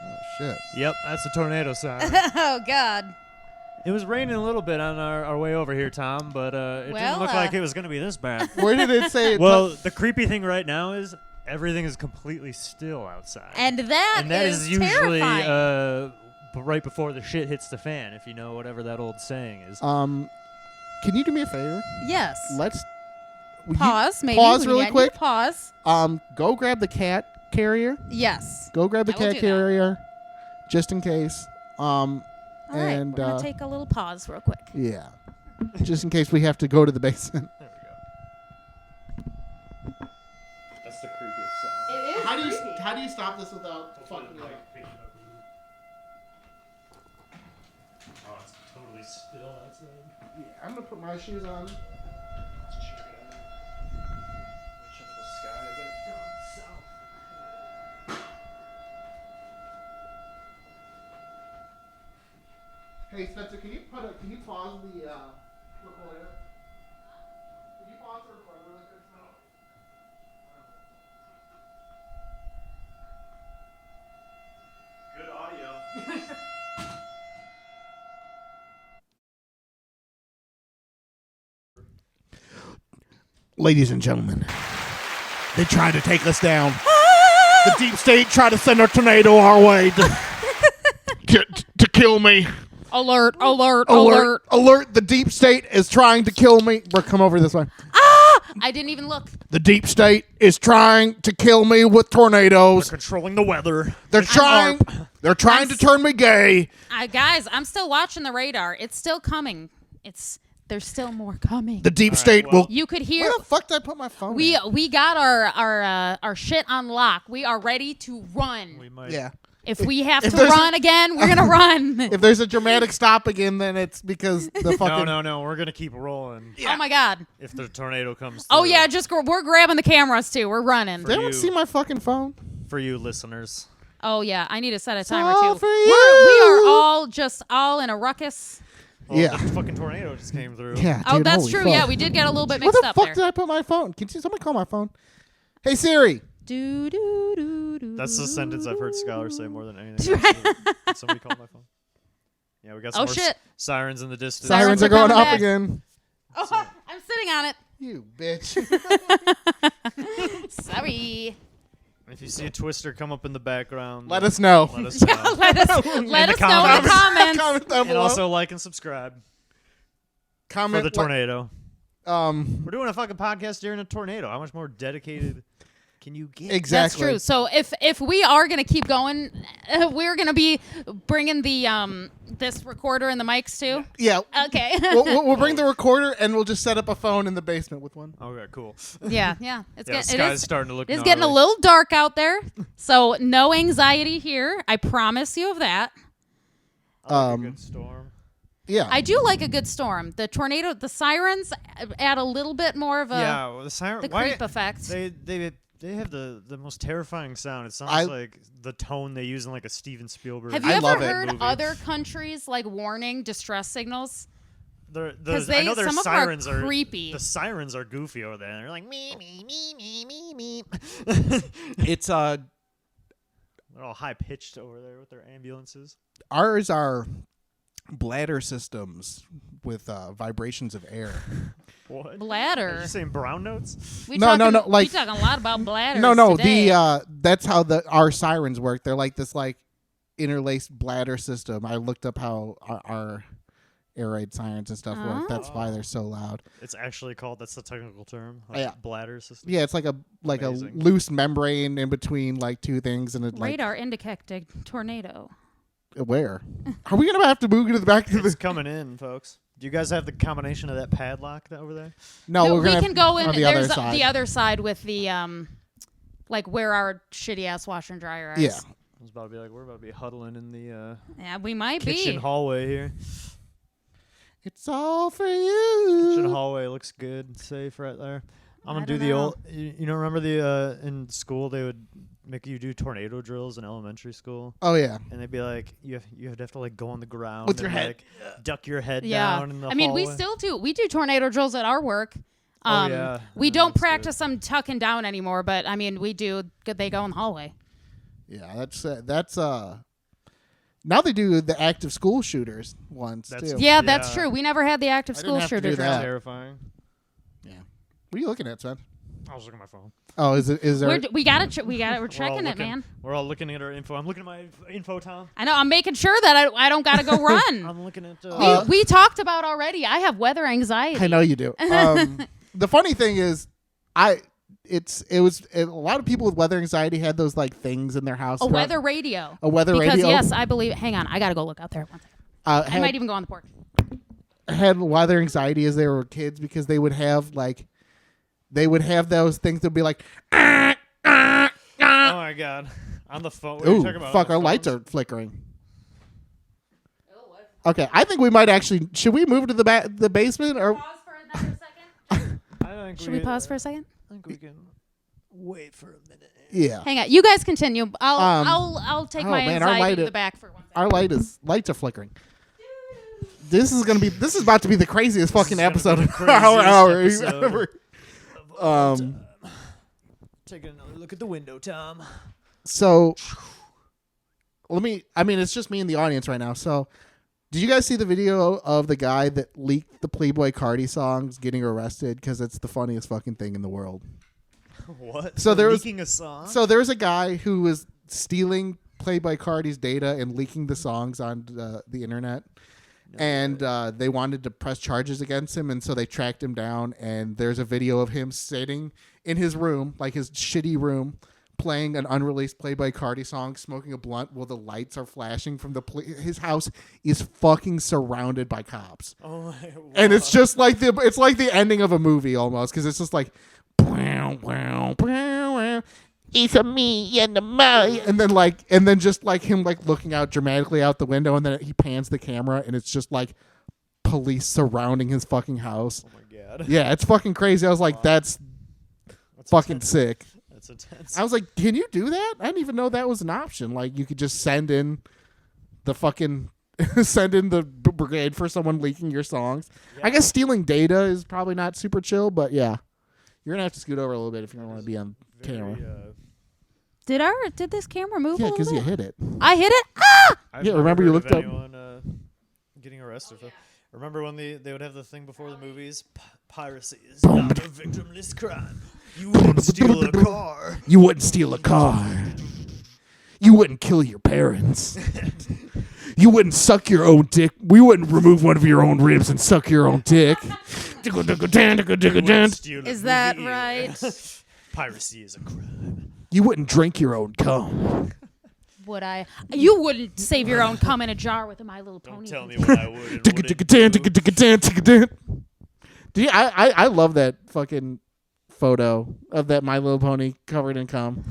Oh shit! Yep, that's a tornado siren. Oh god. It was raining a little bit on our way over here, Tom, but it Well, didn't look like it was going to be this bad. Where did it say? Well, the creepy thing right now is everything is completely still outside. And that is usually terrifying. right before the shit hits the fan, if you know whatever that old saying is. Can you do me a favor? Yes. Let's Pause, maybe. Pause We really need quick. to Pause. Go grab the cat carrier. Yes. Go grab the I will cat do that. carrier, just in case. All right. And We're going to take a little pause real quick. yeah, just in case we have to go to the basement. There we go. That's the creepiest sound. It is How do you stop this without fucking it up? Oh, it's totally still outside. Yeah, I'm gonna put my shoes on. Hey Spencer, can you pause the recorder? Can you pause the recorder really quick? Good audio. Ladies and gentlemen, they tried to take us down. The deep state tried to send a tornado our way to kill me. Alert, alert, Alert! Alert! The deep state is trying to kill me. Bro, come over this way. I didn't even look. The deep state is trying to kill me with tornadoes. Controlling the weather. They're trying. They're trying to turn me gay. Guys, I'm still watching the radar. It's still coming. There's still more coming. The deep state well- will. You could hear. Where the fuck did I put my phone? We got our shit on lock. We are ready to run. We might. Yeah. If we have if to there's run again, we're gonna run. If there's a dramatic stop again, then it's because the fucking. No. We're gonna keep rolling. Oh my god. If the tornado comes. Oh through. yeah, we're grabbing the cameras too. We're running. Did anyone you. see my fucking phone? For you listeners. Oh yeah, I need to set a timer all too. for We you. are all in a ruckus. Oh, Yeah. The fucking tornado just came through. Yeah. Oh, dude, that's holy true. fuck. Yeah, we did get a little bit Where mixed the up fuck there. did I put my phone? Can somebody call my phone? Hey Siri. Do, do, do, do. That's the sentence I've heard Skylar say more than anything. else. Somebody called my phone. Yeah, we got some Oh, more shit. sirens in the distance. Sirens are are going coming up back. again. Oh, I'm sitting on it. You bitch. Sorry. If you see a twister come up in the background, Let us know. Let us know. Yeah, let us know in the comments. comments. Comment down And below. also like and subscribe for comment the tornado. Um. We're doing a fucking podcast during a tornado. How much more dedicated can you get? Exactly. That's true. So if we are gonna keep going, we're gonna be bringing the this recorder and the mics too. Yeah. Okay. We'll bring the recorder and we'll just set up a phone in the basement with one. Okay, cool. yeah. It's Yeah, getting, sky's starting to look. It's getting a gnarly. little dark out there, so no anxiety here. I promise you of that. I like a good storm. Yeah. I do like a good storm. The tornado, the sirens add a little bit more of Yeah, well, the siren. the why creep effect. they have the most terrifying sound. It sounds I- like the tone they use in like a Steven Spielberg. Have you I ever love it. heard movie. other countries like warning distress signals? I they- know their some of them are sirens are creepy. The sirens are goofy over there. They're like me. It's They're all high pitched over there with their ambulances. ours are bladder systems with vibrations of air. What? Are Bladder. you saying brown notes? We No, talking, like- we talking a lot about bladders. No, today. that's how our sirens work. They're like this interlaced bladder system. I looked up how our air raid sirens and stuff work. That's why they're so loud. It's actually called. That's the technical term. Like Yeah. Bladder system. Yeah, it's like a Amazing. loose membrane in between like two things, and it radar indicating tornado. where are we gonna have to move to the back to It's the? coming in, folks. Do you guys have the combination of that padlock over there? No, No, we're we gonna can go in. on the There's other side. the other side with the like where our shitty ass washer and dryer is. Yeah, I was about to be like, we're about to be huddling in the Yeah, we might kitchen be. hallway here. it's all for you. Kitchen hallway looks good, and safe right there. I'm I gonna do don't the know. old. You know, remember the in school they would make you do tornado drills in elementary school, Oh yeah, and they'd be like, you have to like go on the ground With your and, head. like, duck your head Yeah. down in the I mean, we hallway. still do. We do tornado drills at our work. Yeah. We Yeah, don't that's practice them tucking down anymore, but I mean, we do. They go in the hallway. yeah. That's Now they do the active school shooters ones That's- too. Yeah, that's Yeah. true. We never had the active I didn't school have to do shooter that. drill. terrifying. What are you looking at, son? I was looking at my phone. Oh, is it? Is there? We got it. We're checking it, man. We're all looking at our info. I'm looking at my info, Tom. I know. I'm making sure that I don't gotta go run. I'm looking at. We talked about already. I have weather anxiety. I know you do. The funny thing is, a lot of people with weather anxiety had those like things in their house. A weather radio. A weather radio. Because yes, I believe. Hang on, I gotta go look out there. 1 second. I might even go on the porch. Had weather anxiety as they were kids because they would have those things that would be like. oh my god! On the phone. What are you talking about? Fuck! Our lights are flickering. Okay, I think we might actually. Should we move to the basement or? Pause for another second. Should we pause for a second? I think we can wait for a minute. Yeah. Hang on. You guys continue. I'll take my anxiety to the back for 1 second. Our lights are flickering. This is about to be the craziest fucking episode of our ever. Taking another look at the window, Tom. So, it's just me and the audience right now. So, did you guys see the video of the guy that leaked the Playboi Carti songs getting arrested because it's the funniest fucking thing in the world? What? So there was leaking a song. So there was a guy who was stealing Playboi Carti's data and leaking the songs on the internet. And they wanted to press charges against him, and so they tracked him down. And there's a video of him sitting in his room, like his shitty room, playing an unreleased Playboi Carti song, smoking a blunt while the lights are flashing from his house is fucking surrounded by cops. Oh my! And it's just like the ending of a movie almost, because it's just like, it's a me and a my, and then just like him like looking out dramatically out the window, and then he pans the camera, and it's just like police surrounding his fucking house. Oh my god! Yeah, it's fucking crazy. I was like, that's fucking intense. sick. That's intense. I was like, can you do that? I didn't even know that was an option. Like, you could just send in the brigade for someone leaking your songs. Yeah. I guess stealing data is probably not super chill, but yeah, you're gonna have to scoot over a little bit if you don't want to be on camera. Did this camera move? Yeah, because you hit it. I hit it. Ah! Yeah, remember you looked up. Getting arrested. Remember when they would have the thing before the movies? Piracy is not a victimless crime. You wouldn't steal a car. You wouldn't steal a car. You wouldn't kill your parents. You wouldn't suck your own dick. We wouldn't remove one of your own ribs and suck your own dick. Is that right? Piracy is a crime. You wouldn't drink your own cum. Would I? You wouldn't save your own cum in a jar with a My Little Pony. Don't tell me what I would. Dude, I love that fucking photo of that My Little Pony covered in cum.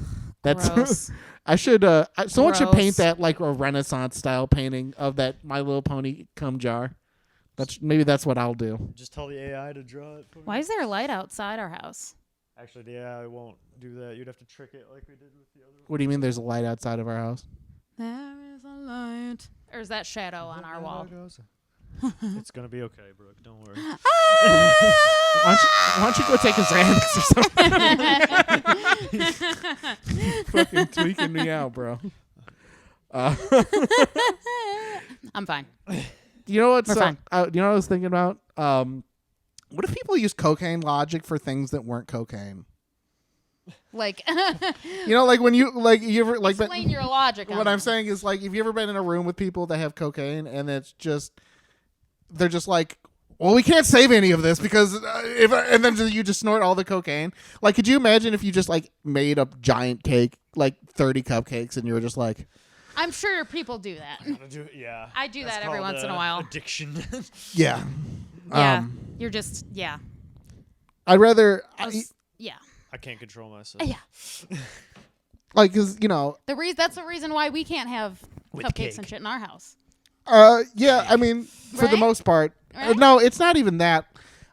That's I should someone should paint that like a Renaissance style painting of that My Little Pony cum jar. That's what I'll do. Just tell the AI to draw it for me. Why is there a light outside our house? Actually, the AI won't do that. You'd have to trick it like we did with the other one. What do you mean there's a light outside of our house? There is a light. Or is that shadow on our wall? It's going to be okay, Brooke. Don't worry. Why don't you go take a Xanax or something? Fucking tweaking me out, bro. I'm fine. You know what's We're fine. you know what I was thinking about? What if people use cocaine logic for things that weren't cocaine? Like, like when you ever like explain your logic. What I'm saying is like, have you ever been in a room with people that have cocaine and they're just like, well, we can't save any of this because and then you just snort all the cocaine. Like, could you imagine if you just like made a giant cake, like 30 cupcakes, and you were just like, I'm sure people do that. Yeah, I do that every once in a while. Addiction. Yeah. Yeah. You're just I'd rather. I can't control myself. Yeah. Like, cause that's the reason why we can't have With cupcakes cake. and shit in our house. Yeah. I mean, for the Right? most part, Right? no, it's not even that.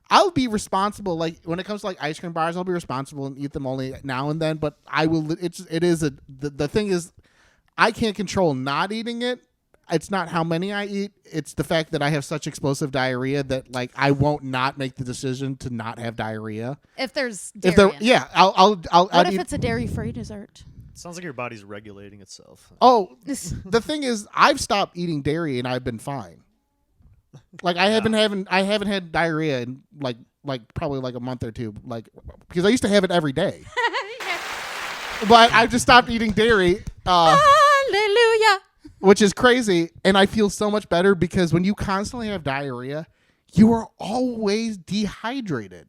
I'll be responsible. Like when it comes to like ice cream bars, I'll be responsible and eat them only now and then. But I will. The thing is, I can't control not eating it. It's not how many I eat. It's the fact that I have such explosive diarrhea that like I won't not make the decision to not have diarrhea. If there's dairy in it. I'll. What if it's a dairy-free dessert? It sounds like your body's regulating itself. Oh, the thing is, I've stopped eating dairy and I've been fine. Like I haven't had diarrhea in like like probably like a month or two, like because I used to have it every day. But I've just stopped eating dairy. Hallelujah. Which is crazy, and I feel so much better because when you constantly have diarrhea, you are always dehydrated.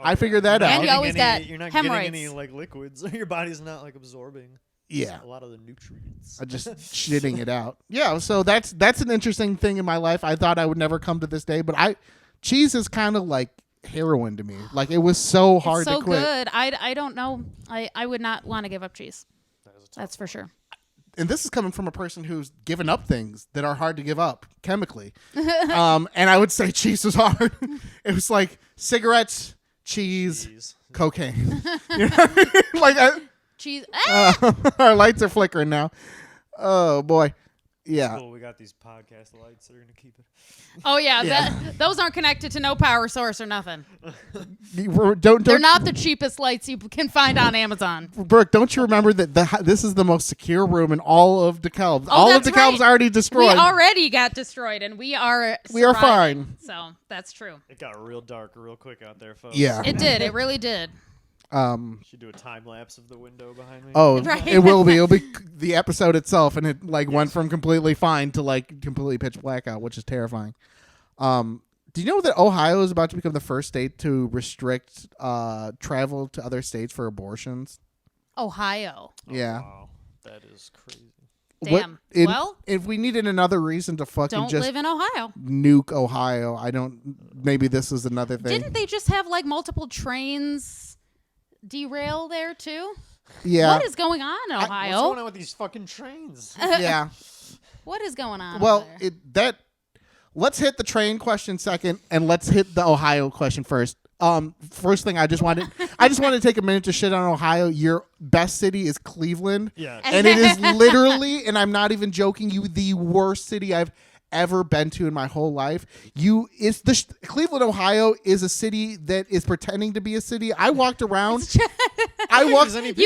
I figured that And out. you always got you're not hemorrhoids. getting any like liquids. Your body's not like absorbing Yeah. a lot of the nutrients. I'm just shitting it out. Yeah, so that's an interesting thing in my life. I thought I would never come to this day, but cheese is kind of like heroin to me. Like it was so hard so to quit. good. I don't know. I would not want to give up cheese. That's for sure. And this is coming from a person who's given up things that are hard to give up chemically. And I would say cheese was hard. It was like cigarettes, cheese. Cocaine. You know what I mean? Like Cheese. our lights are flickering now. Oh boy. Yeah. Cool, we got these podcast lights that are gonna keep it. Oh yeah, those aren't connected to no power source or nothing. Don't They're not the cheapest lights you can find on Amazon. Brooke, don't you remember that this is the most secure room in all of DeKalb? Oh, all of that's DeKalb's right. already destroyed. We already got destroyed, and we are We are surviving. fine. So that's true. It got real dark real quick out there, folks. Yeah. It did. It really did. Should do a time lapse of the window behind me. Oh, Right. it will be. It'll be the episode itself, and it like went from completely fine to like completely pitch black out, which is terrifying. Do you know that Ohio is about to become the first state to restrict travel to other states for abortions? Ohio. Yeah. Wow, that is crazy. Damn. Well, if we needed another reason to fucking don't just live in Ohio. nuke Ohio, I don't. Maybe this is another thing. Didn't they just have like multiple trains derail there too? Yeah. What is going on in What's Ohio? going on with these fucking trains? Yeah. What is going on? Well, over there? let's hit the train question second, and let's hit the Ohio question first. First thing, I just wanted to take a minute to shit on Ohio. Your best city is Cleveland. Yeah. And it is literally, and I'm not even joking you, the worst city I've ever been to in my whole life. Cleveland, Ohio is a city that is pretending to be a city. I walked around. You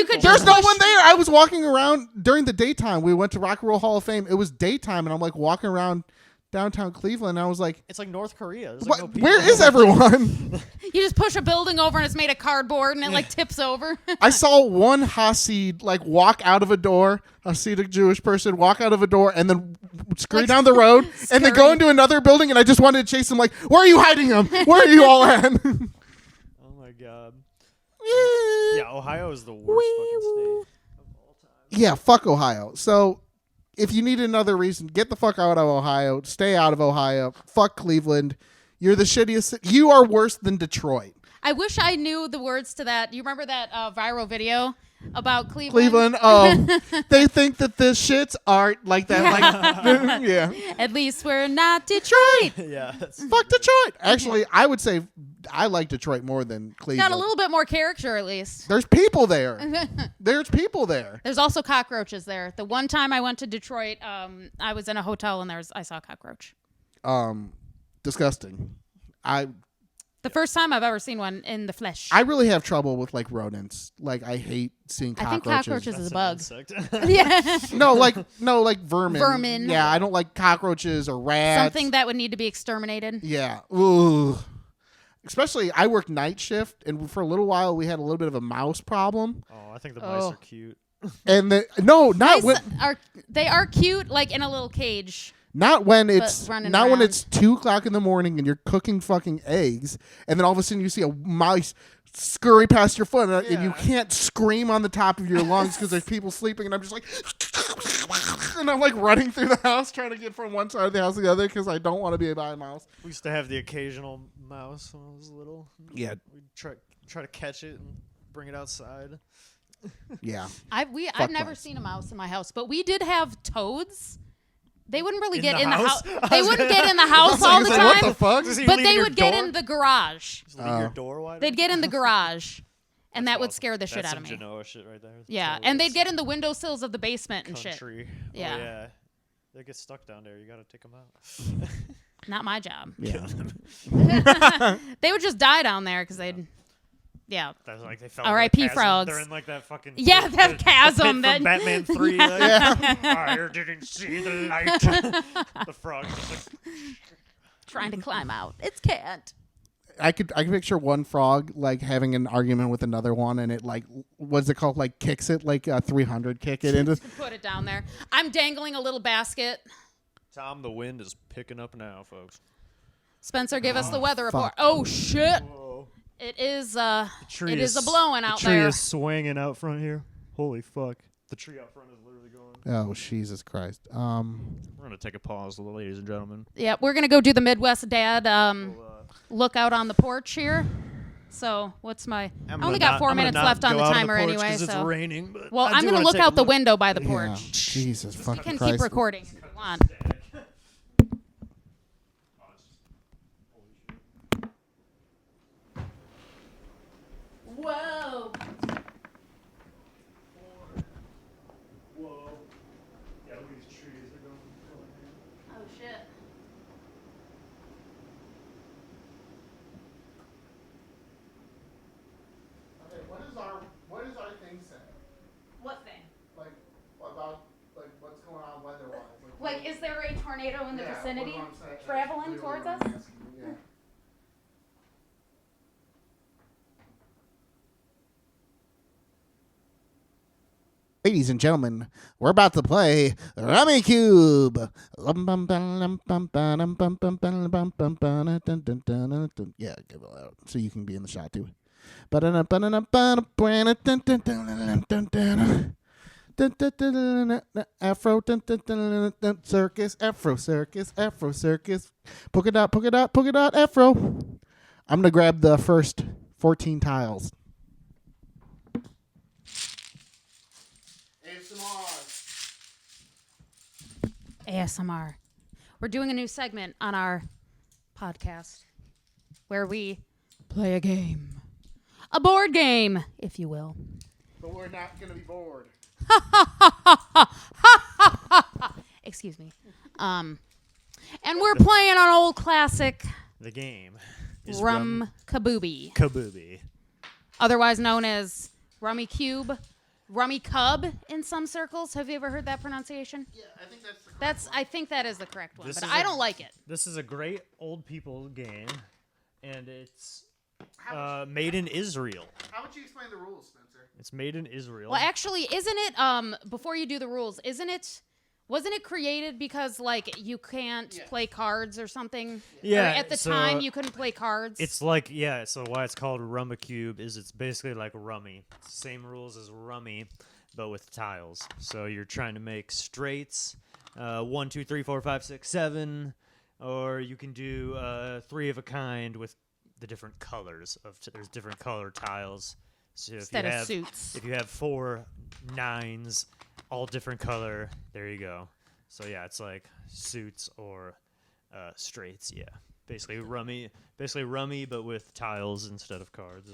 could There's just no push- one there. I was walking around during the daytime. We went to Rock and Roll Hall of Fame. It was daytime, and I'm like walking around downtown Cleveland. And I was like, It's like North Korea. There's what, like no people. where is everyone? You just push a building over and it's made of cardboard and it like tips over. I saw one Hasid like walk out of a door, Hasidic Jewish person walk out of a door and then scurry Like, down the road and then go scurry. into another building, and I just wanted to chase him like, where are you hiding him? Where are you all at? Oh my god. Yeah, Ohio is the worst fucking state of all time. Yeah, fuck Ohio. So if you need another reason, get the fuck out of Ohio. Stay out of Ohio. Fuck Cleveland. You're the shittiest. You are worse than Detroit. I wish I knew the words to that. You remember that viral video about Cleveland? Cleveland. Oh, they think that the shits aren't like that. Like, yeah. At least we're not Detroit. Yeah. That's, Fuck Detroit. Actually, I would say I like Detroit more than Cleveland. Got a little bit more character at least. There's people there. There's people there. There's also cockroaches there. The one time I went to Detroit, I was in a hotel and I saw a cockroach. Disgusting. The first time I've ever seen one in the flesh. I really have trouble with like rodents. Like I hate seeing I think cockroaches. cockroaches is a that's bug. an insect. Yeah. No, like vermin. Vermin. Yeah, I don't like cockroaches or rats. Something that would need to be exterminated. Yeah. Ooh. Especially, I worked night shift, and for a little while we had a little bit of a mouse problem. Oh, I think the mice are cute. And not Mice when they are cute, like in a little cage. not when it's running not when around. it's 2:00 in the morning and you're cooking fucking eggs, and then all of a sudden you see a mouse scurry past your foot, and you can't scream on the top of your lungs because there's people sleeping, and I'm just like, and I'm like running through the house trying to get from one side of the house to the other because I don't want to be by a mouse. We used to have the occasional mouse when I was little. Yeah. We'd try to catch it and bring it outside. Yeah. I've never mice. seen a mouse in my house, but we did have toads. They wouldn't really In get the in the house? house. They wouldn't get in the house I all was the like, what time, the fuck? Does he but leave they your would get door? in the garage. Just leave your door wide They'd open? get in the garage, and that would awesome. scare the shit That's out of some me. Genoa shit right there. Yeah, Totally and they'd that's get in the windowsills of the basement and shit. country. Yeah. Oh, yeah. They get stuck down there. You got to take them out. Not my job. Yeah. They would just die down there because they'd. Yeah. That's like they fell R.I.P. in the chasm. frogs. They're in like that fucking Yeah, pit- that pit- chasm pit that- from Batman 3. Like, I didn't see the light. The frog just like Trying to climb out. It can't. I could picture one frog like having an argument with another one, and it like what's it called? Like kicks it like a 300 kick it into. Put it down there. I'm dangling a little basket. Tom, the wind is picking up now, folks. Spencer, give us the weather report. fuck. Oh shit! Whoa. It is The tree it is a blowing out there. The tree is swinging out front here. Holy fuck. The tree out front is literally going. Oh Jesus Christ! We're gonna take a pause, ladies and gentlemen. Yeah, we're gonna go do the Midwest Dad We'll, look out on the porch here. So what's my? I only got 4 minutes left on the timer anyway. It's So raining. But well, I I'm do gonna wanna look take a out the window by the Yeah. porch. Jesus You fucking can Christ! keep recording if you want. Whoa! Whoa. Yeah, look at these trees. They're going. Oh shit! Okay, what is our thing say? What thing? Like about like what's going on weather-wise? Like, is there a tornado in the Yeah, vicinity what I'm saying, traveling literally towards what us? I'm asking you, yeah. Ladies and gentlemen, we're about to play Rummy Cube. Yeah, give it out so you can be in the shot too. Afro circus, Afro circus, Afro circus. Polka dot, Afro. I'm gonna grab the first 14 tiles. ASMR. We're doing a new segment on our podcast where we play a game. A board game, if you will. But we're not gonna be bored. Excuse me. And we're playing an old classic The game is Rum Kabooby, Kabooby. otherwise known as Rummy Cube, Rummy Cub in some circles. Have you ever heard that pronunciation? Yeah, I think that's the correct I think that is the correct one, This but is I a- don't like it. This is a great old people game, and it's made in Israel. How would you explain the rules, Spencer? It's made in Israel. Well, actually, isn't it? Before you do the rules, wasn't it created because like you can't Yeah. play cards or something? Yeah, Or at the so time you couldn't play cards. It's like, yeah, so why it's called Rummikube is it's basically like Rummy. Same rules as Rummy, but with tiles. So you're trying to make straights, 1, 2, 3, 4, 5, 6, 7, or you can do 3 of a kind with the different colors. There's different color tiles. So instead of suits. If you have 4 9s, all different color, there you go. So yeah, it's like suits or straights. Yeah, basically rummy, but with tiles instead of cards.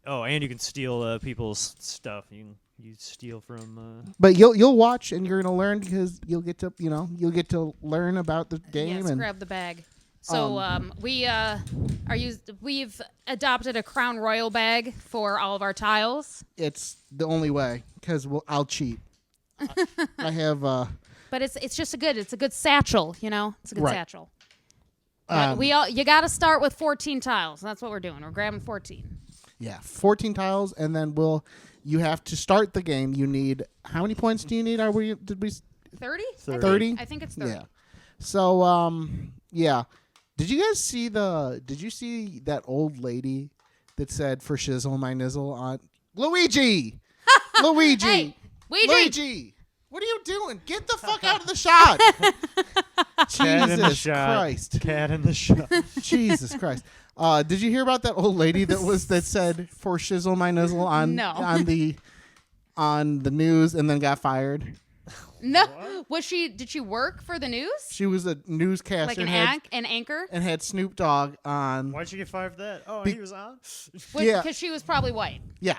Oh, and you can steal people's stuff. You steal from. But you'll watch and you're gonna learn because you'll get to learn about the game Yes, and grab the bag. So we've adopted a Crown Royal bag for all of our tiles, it's the only way because I'll cheat. I have but it's just a good satchel, you know. It's a good Right. satchel. But you got to start with 14 tiles. That's what we're doing. We're grabbing 14. 14 tiles and then you have to start the game. You need how many points do you need? 30? 30? I think it's 30. Yeah. So yeah. Did you see that old lady that said for shizzle my nizzle on Luigi? Luigi. Hey, Ouija! Luigi. What are you doing? Get the fuck out of the shot. Cat in the Jesus shot. Christ. Cat in the shot. Jesus Christ. Did you hear about that old lady that said for shizzle my nizzle No. on the news and then got fired? No. Did she work for the news? She was a newscaster Like an anchor? and had Snoop Dogg on. Why'd you get fired for that? Oh, Be- he was on. Yeah. Because she was probably white. Yeah.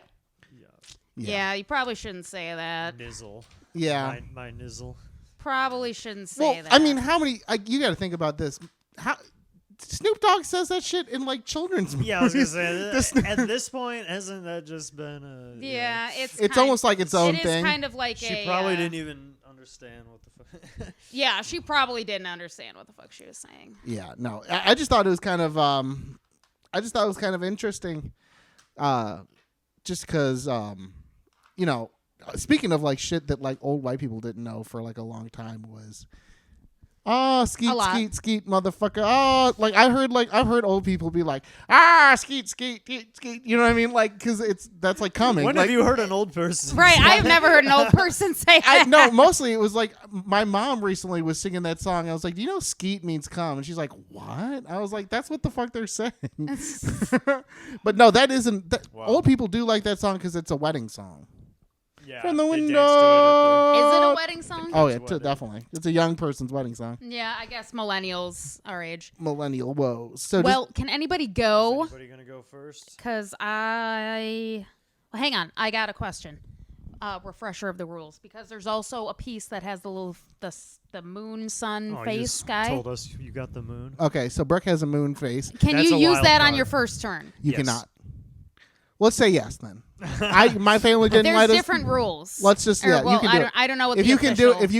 Yeah, you probably shouldn't say that. Nizzle. Yeah. My nizzle. Probably shouldn't say Well, that. I mean, how many? You got to think about this. How Snoop Dogg says that shit in like children's movies. Yeah, I was gonna say This- at this point, hasn't that just been a? yeah, It's almost like its own it thing. is kind of like She a. probably didn't even understand understand what the fuck. Yeah, she probably didn't understand what the fuck she was saying. Yeah, no. I just thought it was kind of interesting. Just because speaking of like shit that like old white people didn't know for like a long time was skeet skeet skeet motherfucker. Like I've heard old people be like skeet skeet skeet skeet. You know what I mean? Like because that's like coming. When like, have you heard an old person? Right, I have never heard an old person say that. No, mostly it was like my mom recently was singing that song. I was like, do you know skeet means come? And she's like, what? I was like, that's what the fuck they're saying. But no, that isn't. Wow. Old people do like that song because it's a wedding song. Yeah, From the they danced to it window. Is it a wedding song? Oh It's yeah, a wedding. definitely. It's a young person's wedding song. Yeah, I guess millennials our age. Millennial woes. So Well, can anybody Is go? anybody gonna go first? Because well, hang on, I got a question. Refresher of the rules, because there's also a piece that has the little the moon sun Oh, you face just guy. told us you got the moon. okay, so Brooke has a moon face. Can That's you a use wild that on card. your first turn? You Yes. cannot. Let's say yes then. My family didn't There's let us. different rules. Let's just Or, yeah. well, you can I do don't, it. I don't know what If the you can do official- if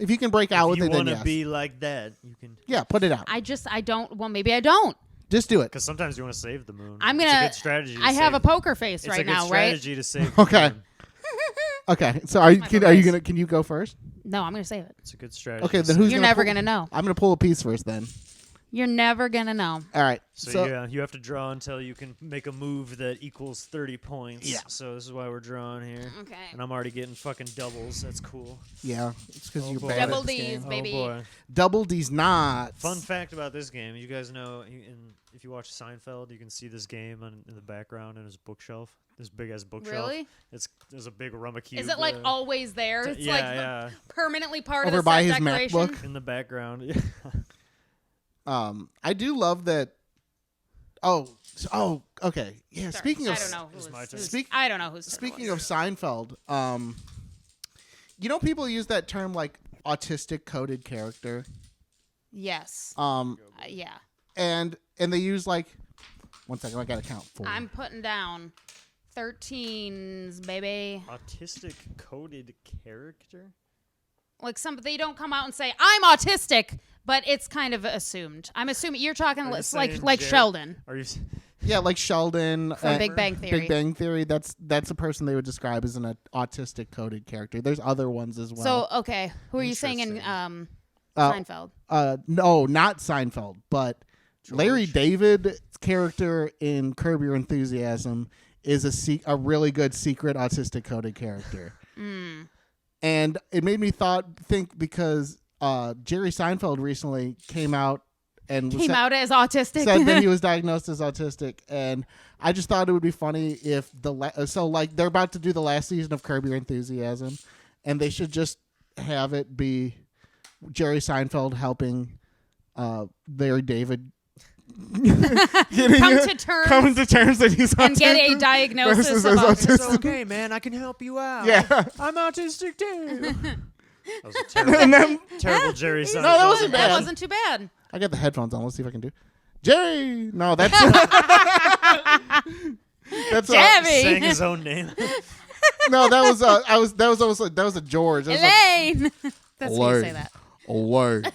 you can break out If with you it, then want to yes. be like that, you can. Yeah, put it out. I don't. Well, maybe I don't. Just do it. Because sometimes you want to save the moon. I'm It's gonna. a good strategy. To I have save- a poker face It's right a good now, right? strategy to save. The Okay. moon. Okay, so are you My can favorite. can you go first? No, I'm gonna save it. It's a good strategy. Okay, to then save. who's You're gonna never pull- gonna know. I'm gonna pull a piece first then. You're never gonna know. All right. So yeah, you have to draw until you can make a move that equals 30 points. Yeah. So this is why we're drawing here. Okay. And I'm already getting fucking doubles. That's cool. Yeah, it's because Oh, you're boy. bad Double at this D's, game. baby. Oh boy. Double D's not. Fun fact about this game: you guys know, if you watch Seinfeld, you can see this game in the background in his bookshelf. This big ass bookshelf. Really? There's a big rumma cube. Is it like there. always there? It's Yeah, like yeah. permanently part Over of the by set his decoration. MacBook. In the background. I do love that. Oh, okay. Yeah. Sorry, Speaking I of don't know It's who's, my turn. who's I don't know who's speaking of Seinfeld, people use that term like autistic coded character. yes, yeah. And they use like 1 second, I gotta count 4. I'm putting down 13s, baby. Autistic coded character. Like they don't come out and say I'm autistic, but it's kind of assumed. I'm assuming you're talking Are you like saying like Jerry- Sheldon Are you? Yeah, like Sheldon from Big Bang Theory. Big Bang Theory. That's a person they would describe as an autistic coded character. There's other ones as well. So okay, who are you saying in Interesting. Seinfeld? No, not Seinfeld, but Larry David's character in Curb Your Enthusiasm is a really good secret autistic coded character. And it made me think because Jerry Seinfeld recently came out and Out as autistic. said that he was diagnosed as autistic, and I just thought it would be funny if they're about to do the last season of Curb Your Enthusiasm, and they should just have it be Jerry Seinfeld helping Larry David Come to terms coming to terms that he's and get a autistic diagnosis versus of as autism. It's okay, man. I can help you out. Yeah. I'm autistic too. That was a terrible, And then terrible Jerry Seinfeld. that wasn't That bad. wasn't too bad. I got the headphones on. Let's see if I can do Jerry. No, that's that's Jerry. Saying his own name. no, that was a George. That was like, Elaine. That's how you Lord. say that. Alert.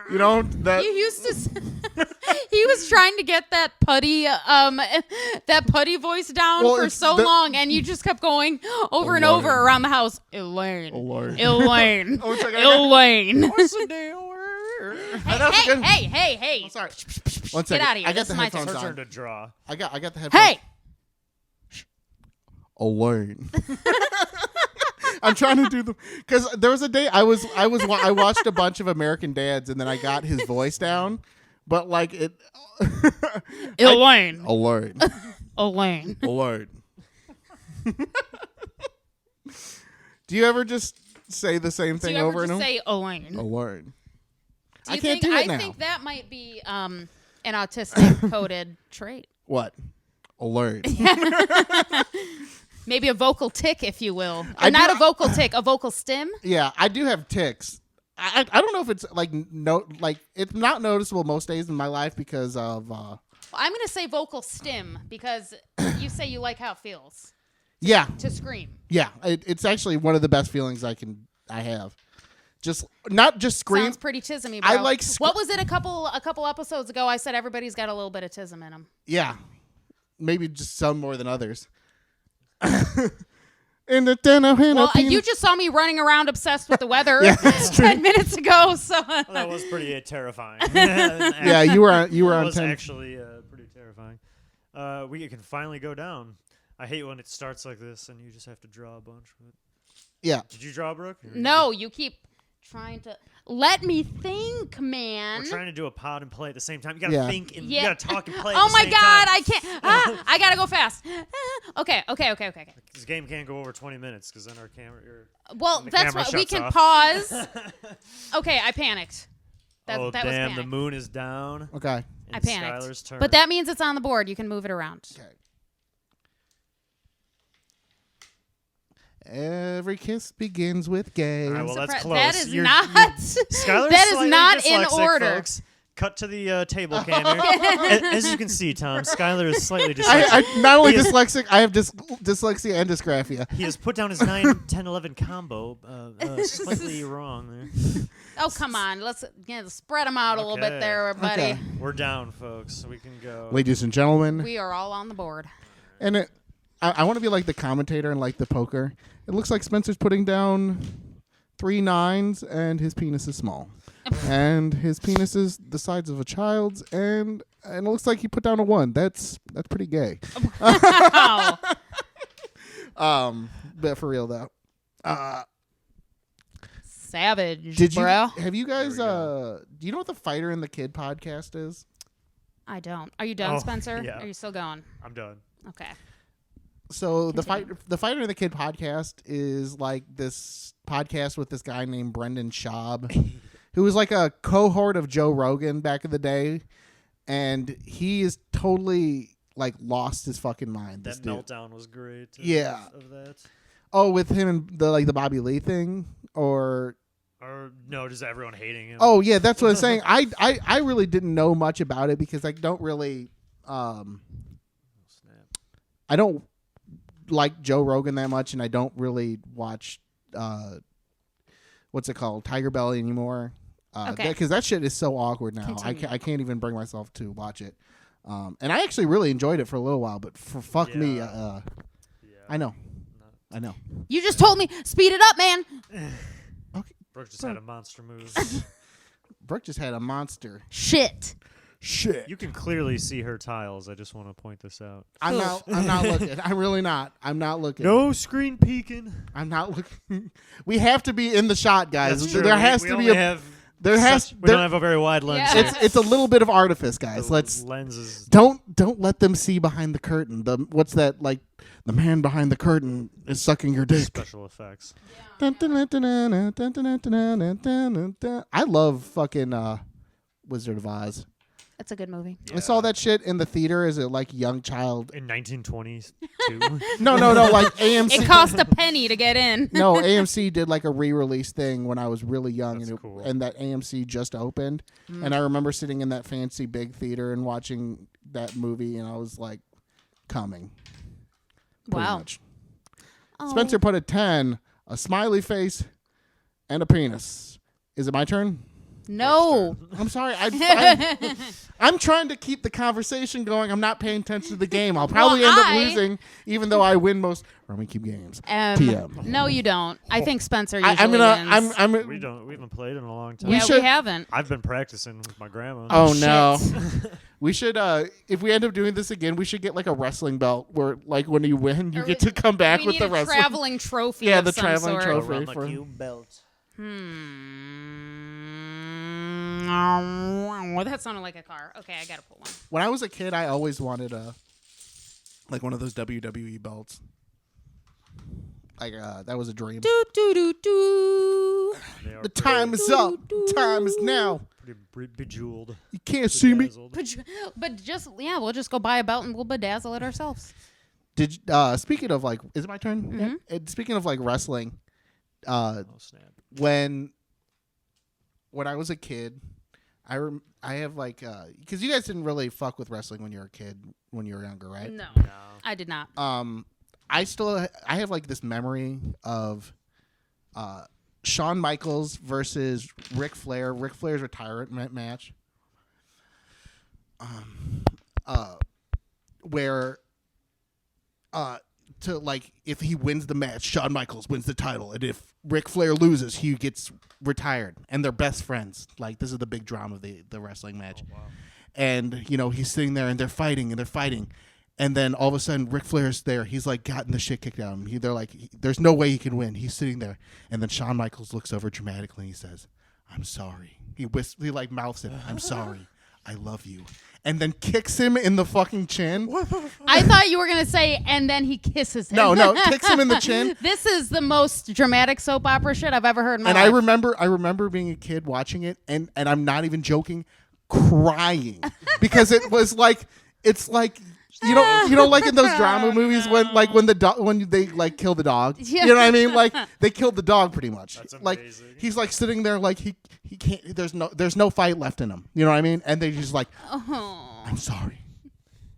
You know that You used to. He was trying to get that putty voice down Well, for it's so the- long, and you just kept going over and Elaine. over around the house. Elaine. Alert. Elaine. Oh, it's like, I got- Elaine. What's the deal? that was good. Hey. I'm sorry. 1 second. out of here. I got This the is my headphones It's her turn on. to draw. I got the headphones. Hey. Alone. I'm trying to do the because there was a day I watched a bunch of American Dads and then I got his voice down, but like it. Elaine. Alone. Elaine. Alone. Do you ever just say the same Do thing you ever over and just over? say Elaine? Alone. Do you I can't think, do it now. I think that might be an autistic coded trait. What? Alone. Maybe a vocal tick, if you will. I Not do- a vocal tick, a vocal stim. Yeah, I do have tics. I don't know if it's it's not noticeable most days in my life because of I'm going to say vocal stim because you say you like how it feels. Yeah. to scream. Yeah. It's actually one of the best feelings I have. Just not just scream. Sounds pretty tismy, bro. I like what was it a couple episodes ago? I said everybody's got a little bit of tism in them. Yeah. Maybe just some more than others. In the well, you just saw me running around obsessed with the weather 10 minutes ago. So Well, that was pretty terrifying. Yeah, you were on It was 10. actually pretty terrifying. We can finally go down. I hate when it starts like this and you just have to draw a bunch of it. Yeah. Did you draw, Brooke? no, you keep trying to let me think, man. We're trying to do a pod and play at the same time. You gotta Yeah. think and Yeah. you gotta talk and play. At Oh the my same god, time. I can't. I gotta go fast. Okay. This game can't go over 20 minutes because then our camera. Well, The that's camera what we shuts can off. pause. Okay, I panicked. That oh was damn! panic. The moon is down. Okay. I and panicked. Skylar's turn. But that means it's on the board. You can move it around. Okay. Every kiss begins with gay. All right, well, that's Surpri- close. That is You're- not. Skylar's that is slightly not in dyslexic, order. Folks. Cut to the table cam here. As you can see, Tom, Skylar is slightly dyslexic. I not only He is- dyslexic, I have dyslexia and dysgraphia. He has put down his 9, 10, 11 combo slightly wrong there. Oh, come on. Let's spread them out a little bit Okay. there, buddy. Okay. We're down, folks. We can go. Ladies and gentlemen, We are all on the board. and I want to be like the commentator and like the poker. It looks like Spencer's putting down 3 9s, and his penis is small, and his penis is the size of a child's, and it looks like he put down a 1. That's pretty gay. Wow. But for real though, Savage, did you bro. have you guys There we go. do you know what the Fighter and the Kid podcast is? I don't. Are you done, Oh, Spencer? yeah. Are you still going? I'm done. Okay. So the Continue. Fighter and the Kid podcast is like this podcast with this guy named Brendan Schaub, who was like a cohort of Joe Rogan back in the day, and he is totally like lost his fucking mind. This That dude. meltdown was great. Yeah. Of that. Oh, with him and the Bobby Lee thing, or Or no, just everyone hating him. oh yeah, that's what I'm saying. I really didn't know much about it because I don't really Snap. I don't like Joe Rogan that much, and I don't really watch what's it called, Tiger Belly anymore. Okay. Because that shit is so awkward now. Continue. I can't even bring myself to watch it. And I actually really enjoyed it for a little while, but for fuck me, Yeah. I know, Not- I know. You just told me, speed it up, man. Okay, Brooke just had a monster move. Brooke just had a monster. Shit. Shit. You can clearly see her tiles. I just want to point this out. I'm not looking. I'm really not. I'm not looking. No screen peeking. I'm not looking. We have to be in the shot, guys. That's true. There has we to be only a. have There has. we there- don't have a very wide lens. Yeah. here. it's a little bit of artifice, guys. The Let's lenses. don't let them see behind the curtain. What's that like? The man behind the curtain is sucking your dick. Special effects. I love fucking Wizard of Oz. It's a good movie. I saw that shit in the theater as a like young child. In 1922. No, like AMC. It cost a penny to get in. No, AMC did like a re-release thing when I was really young, That's and, cool. and that AMC just opened, and I remember sitting in that fancy big theater and watching that movie, and I was like, coming. Pretty Wow. much. Oh. Spencer put a 10, a smiley face, and a penis. Is it my turn? No. I'm sorry. I'm trying to keep the conversation going. I'm not paying attention to the game. I'll probably Well, end up I- losing, even though I win most. Or we keep games. TM. No, you don't. I think Spencer usually I'm gonna. wins. I'm. we haven't played in a long time. We yeah, should- we haven't. I've been practicing with my grandma. Oh no. Shit. We should. If we end up doing this again, we should get like a wrestling belt where, like, when you win, you Or get we- to come back we with need the a wrestling. traveling trophy. Yeah, of the some traveling sort. trophy. Around the for- cube belt. Well, that sounded like a car. Okay, I gotta pull one. When I was a kid, I always wanted like one of those WWE belts. Like that was a dream. Do do do do. They are The time is up. Time is now. pretty bejeweled. You can't see me. bedazzled. But just we'll just go buy a belt and we'll bedazzle it ourselves. Did speaking of like, is it my turn? Mhm. Yeah. And speaking of like wrestling, Oh snap! when I was a kid, I have like because you guys didn't really fuck with wrestling when you were a kid, when you were younger, right? No, No. I did not. I have like this memory of Shawn Michaels versus Ric Flair. Ric Flair's retirement match. Where to like if he wins the match, Shawn Michaels wins the title, and if Ric Flair loses, he gets retired, and they're best friends. Like this is the big drama of the wrestling match. Oh, wow. And he's sitting there and they're fighting, and then all of a sudden Ric Flair's there. He's like gotten the shit kicked out of him. They're like, there's no way he can win. He's sitting there, and then Shawn Michaels looks over dramatically and he says, "I'm sorry." He like mouths it, "I'm sorry. I love you," and then kicks him in the fucking chin. I thought you were going to say, and then he kisses him. No, kicks him in the chin. This is the most dramatic soap opera shit I've ever heard in my And life. I remember being a kid watching it, and I'm not even joking, crying because it was like, it's like, like in those drama movies when they like kill the dog. Yeah. You know what I mean? Like they killed the dog pretty much. That's like amazing. he's like sitting there like he can't. There's no fight left in him. You know what I mean? And they just like, "I'm sorry,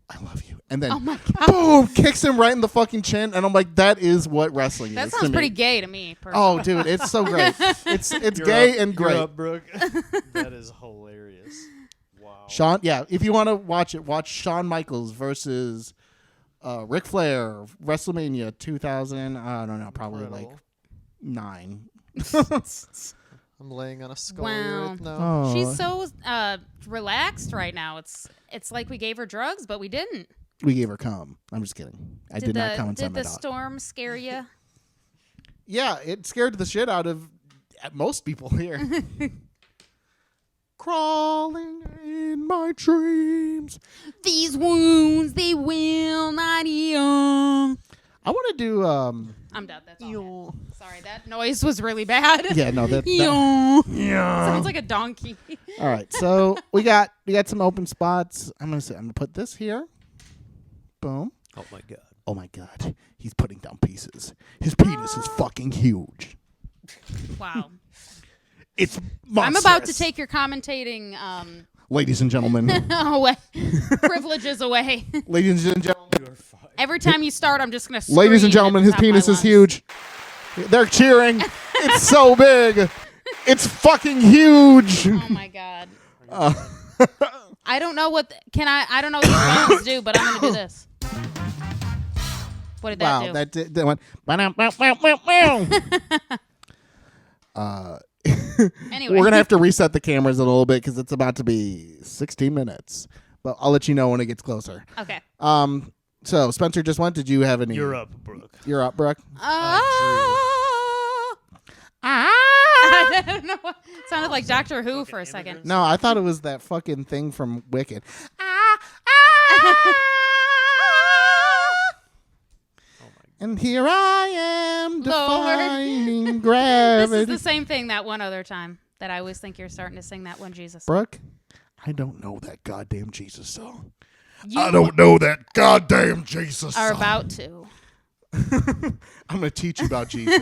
I love you," and then Oh my God. boom, kicks him right in the fucking chin. And I'm like, that is what wrestling That is. sounds to pretty me. gay to me, personally. Oh, dude, it's so great. It's You're gay up. and great. You're up, Brooke. That is hilarious. Wow. Shawn, yeah. If you want to watch it, watch Shawn Michaels versus Ric Flair, WrestleMania 2000. I don't know, probably Incredible. like 9. I'm laying on a skull Wow. right now. Oh. She's so relaxed right now. It's like we gave her drugs, but we didn't. We gave her cum. I'm just kidding. I did not come inside Did my the dog. storm scare you? Yeah, it scared the shit out of most people here. Crawling in my dreams. These wounds, they will not heal. I want to do. I'm done. That's all. Sorry, that noise was really bad. Yeah, no, that. Sounds like a donkey. All right, so we got some open spots. I'm gonna put this here. Boom. Oh my god. Oh my god, he's putting down pieces. His penis is fucking huge. Wow. It's monstrous. I'm about to take your commentating ladies and gentlemen, away. Privileges away. ladies and gentlemen, Every time you start, I'm just going to ladies and gentlemen, his penis is huge. They're cheering. It's so big. It's fucking huge. Oh my god. I don't know what I don't know what the phones do, but I'm going to do this. What did that Wow, do? that went. Anyway. We're gonna have to reset the cameras a little bit because it's about to be 16 minutes. But I'll let you know when it gets closer. Okay. So Spencer just went. Did you have any? You're up, Brooke. You're up, Brooke. I don't know. It sounded like Doctor Who for a second. No, I thought it was that fucking thing from Wicked. And here I am defying This gravity. is the same thing that one other time that I always think you're starting to sing that one Jesus. Brooke, I don't know that goddamn Jesus song. You I don't know that goddamn Jesus are song. about to. I'm going to teach you about Jesus.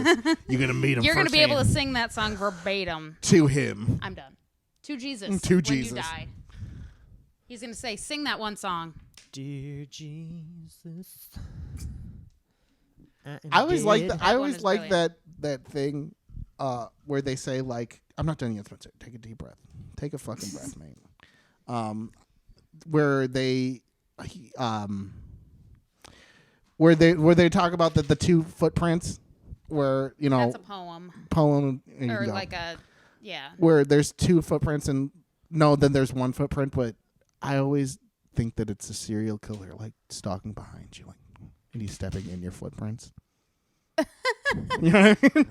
You're going to meet him You're going to be able to firsthand. sing that song verbatim. To him. I'm done. To Jesus. To when Jesus. you die. He's going to say, sing that one song. Dear Jesus. I always like That I one always is like brilliant. that thing where they say like I'm not done yet, Spencer. Take a deep breath. Take a fucking breath, mate. Where they where they talk about the 2 footprints where That's a poem. poem you Or go. like a, yeah. Where there's 2 footprints and then there's 1 footprint, but I always think that it's a serial killer like stalking behind you, like, and he's stepping in your footprints. You know what I mean?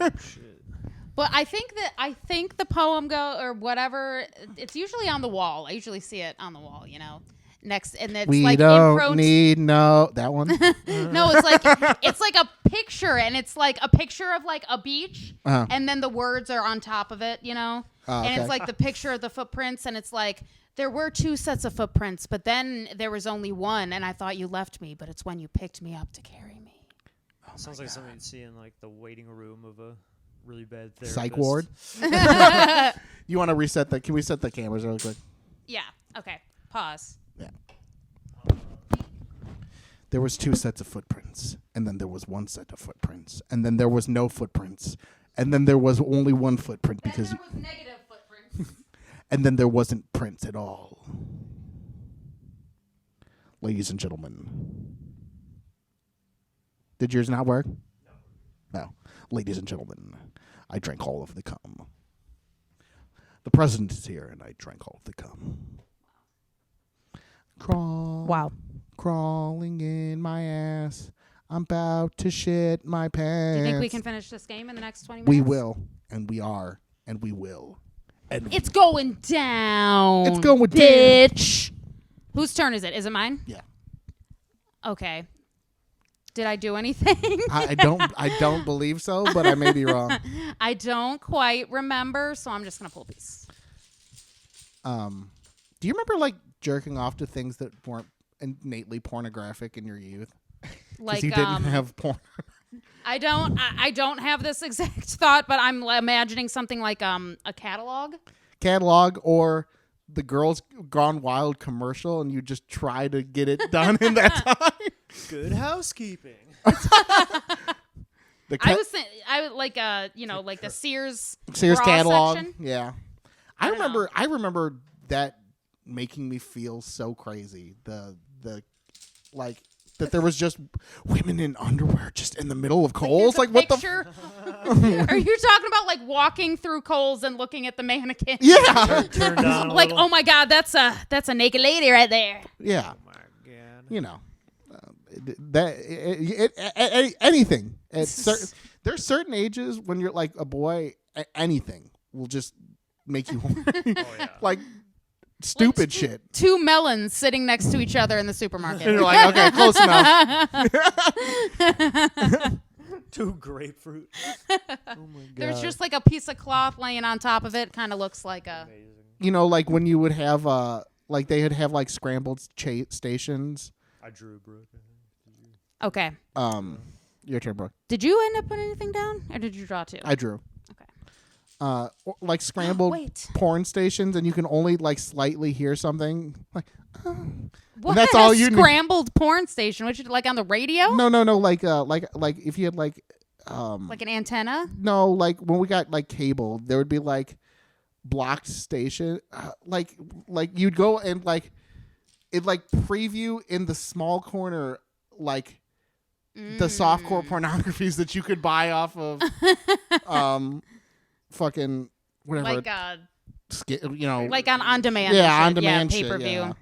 But I think the poem or whatever, it's usually on the wall. I usually see it on the wall, next, and it's We like don't need that one. No, it's like a picture, and it's like a picture of like a beach, Uh-huh. and then the words are on top of it, Oh, and okay. it's like the picture of the footprints, and it's like there were 2 sets of footprints, but then there was only one, and I thought you left me, but it's when you picked me up to carry me. Sounds like something you'd see in like the waiting room of a really bad therapist. Psych ward. You want to reset can we set the cameras really quick? Yeah. Okay. Pause. Yeah. There was 2 sets of footprints, and then there was 1 set of footprints, and then there was no footprints, and then there was only 1 footprint because, there was negative footprints. and then there wasn't prints at all. Ladies and gentlemen, did yours not work? No. Ladies and gentlemen, I drank all of the cum. The president is here, and I drank all of the cum. Wow. Crawling in my ass. I'm about to shit my pants. Do you think we can finish this game in the next 20 minutes? We will, and we are, and we will. And It's going down. It's going down. bitch. Whose turn is it? Is it mine? Yeah. Okay. Did I do anything? I don't believe so, but I may be wrong. I don't quite remember, so I'm just gonna pull a piece. Do you remember like jerking off to things that weren't innately pornographic in your youth? Like you didn't have porn. I don't have this exact thought, but I'm imagining something like a catalog. Or the Girls Gone Wild commercial, and you just try to get it done in that time. Good housekeeping. I was like like the Sears bra catalog. section. Yeah, I remember that making me feel so crazy. The like that there was just women in underwear just in the middle of Kohl's. Like what picture? Are you talking about like walking through Kohl's and looking at the mannequin? Yeah. Turn down Like, little. oh my God, that's a naked lady right there. Yeah. Oh my God. You know, anything. There's certain ages when you're like a boy, anything will just make you horny. Oh yeah. Like stupid shit. 2 melons sitting next to each other in the supermarket. And you're like, okay, close enough. 2 grapefruit. Oh my God. There's just like a piece of cloth laying on top of it. Kind of looks like a. Amazing. You know, like when you would have like they would have like scrambled stations. I drew, bro. Okay. Your turn, bro. Did you end up putting anything down, or did you draw 2? I drew. Okay. Like scrambled Wait. porn stations, and you can only like slightly hear something. Like, What? that's all you need. Scrambled porn station, which is like on the radio. no, like if you had like Like an antenna. no, like when we got like cable, there would be like blocked station, like you'd go and like it like preview in the small corner like the softcore pornographies that you could buy off of fucking whatever, Like like on demand. yeah, and on demand pay per view. Yeah.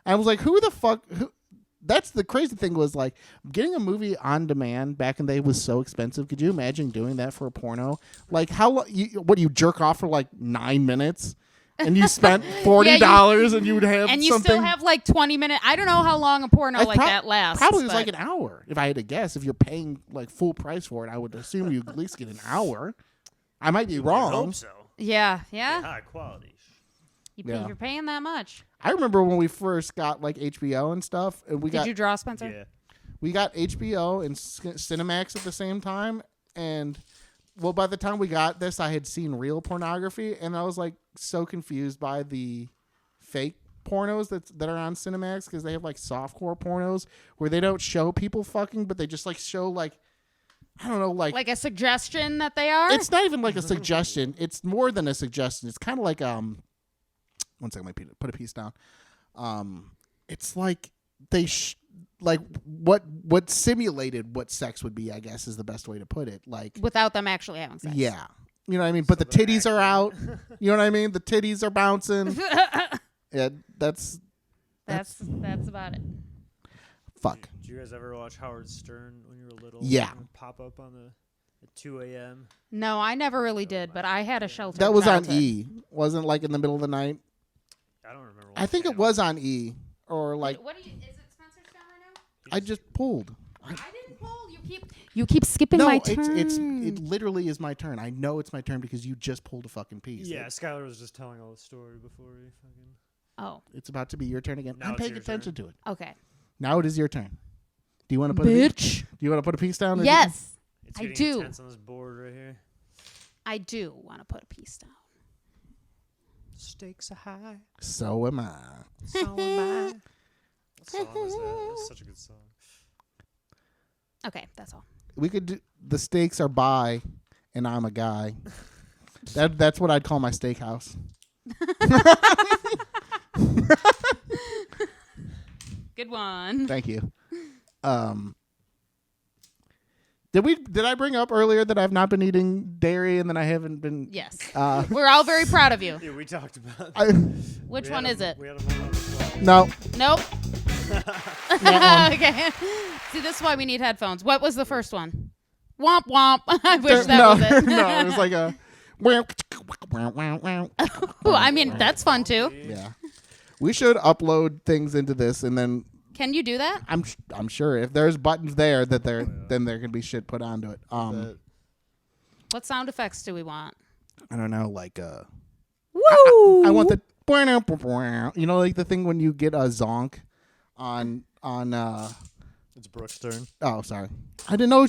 I was like, who the fuck? That's the crazy thing was like getting a movie on demand back in the day was so expensive. Could you imagine doing that for a porno? Like how you jerk off for like 9 minutes and you spent $40 and you would have and you something. still have like 20 minutes. I don't know how long a porno like that lasts. Probably was like an hour. If I had to guess, if you're paying like full price for it, I would assume you at least get an hour. I might be wrong. I hope so. Yeah. High quality. You're paying that much. I remember when we first got like HBO and stuff, and Did you draw, Spencer? Yeah. we got HBO and Cinemax at the same time, and well, by the time we got this, I had seen real pornography, and I was like so confused by the fake pornos that are on Cinemax because they have like softcore pornos where they don't show people fucking, but they just like show like I don't know, like a suggestion that they are. It's not even like a suggestion. It's more than a suggestion. It's kind of like one second, let me put a piece down. It's like they like what simulated what sex would be, I guess is the best way to put it. Like without them actually having sex. yeah, you know what I mean. But the titties are out. You know what I mean. The titties are bouncing. Yeah, that's about it. fuck. Did you guys ever watch Howard Stern when you were little? Yeah. Pop up on at 2 a.m. No, I never really did, but I had a shelter. That was childhood. on E. Wasn't like in the middle of the night. I don't remember. I think it was on E or like What is it Spencer's turn right now? I just pulled. I didn't pull. You keep skipping my turn. It literally is my turn. I know it's my turn because you just pulled a fucking piece. Yeah, Skylar was just telling all the story before we fucking. Oh, It's about to be your turn again. Now I'm it's paying your attention to it. okay. Now it is your turn. Do you want to put Bitch. do you want to put a piece down? Or Yes, It's I getting do. intense on this board right here. I do want to put a piece down. Stakes are high. So am I. So am I. What song was that? That's such a good song. Okay, that's all. We could do the steaks are by, and I'm a guy. That's what I'd call my steakhouse. Good one. Thank you. Did I bring up earlier that I've not been eating dairy and then I haven't been? Yes. Uh, We're all very proud of you. Yeah, we talked about. Which one is it? We had a moment of no. Nope. Nuh-uh. Okay. See, this is why we need headphones. What was the first one? Womp womp. I wish that no, was it. no, it was like a. Ooh, I mean, that's fun too. Yeah, we should upload things into this, and then Can you do that? I'm sure if there's buttons there that then there can be shit put onto it. What sound effects do we want? I don't know, like Woo! I want the like the thing when you get a zonk on It's Brooke's turn. oh sorry I didn't know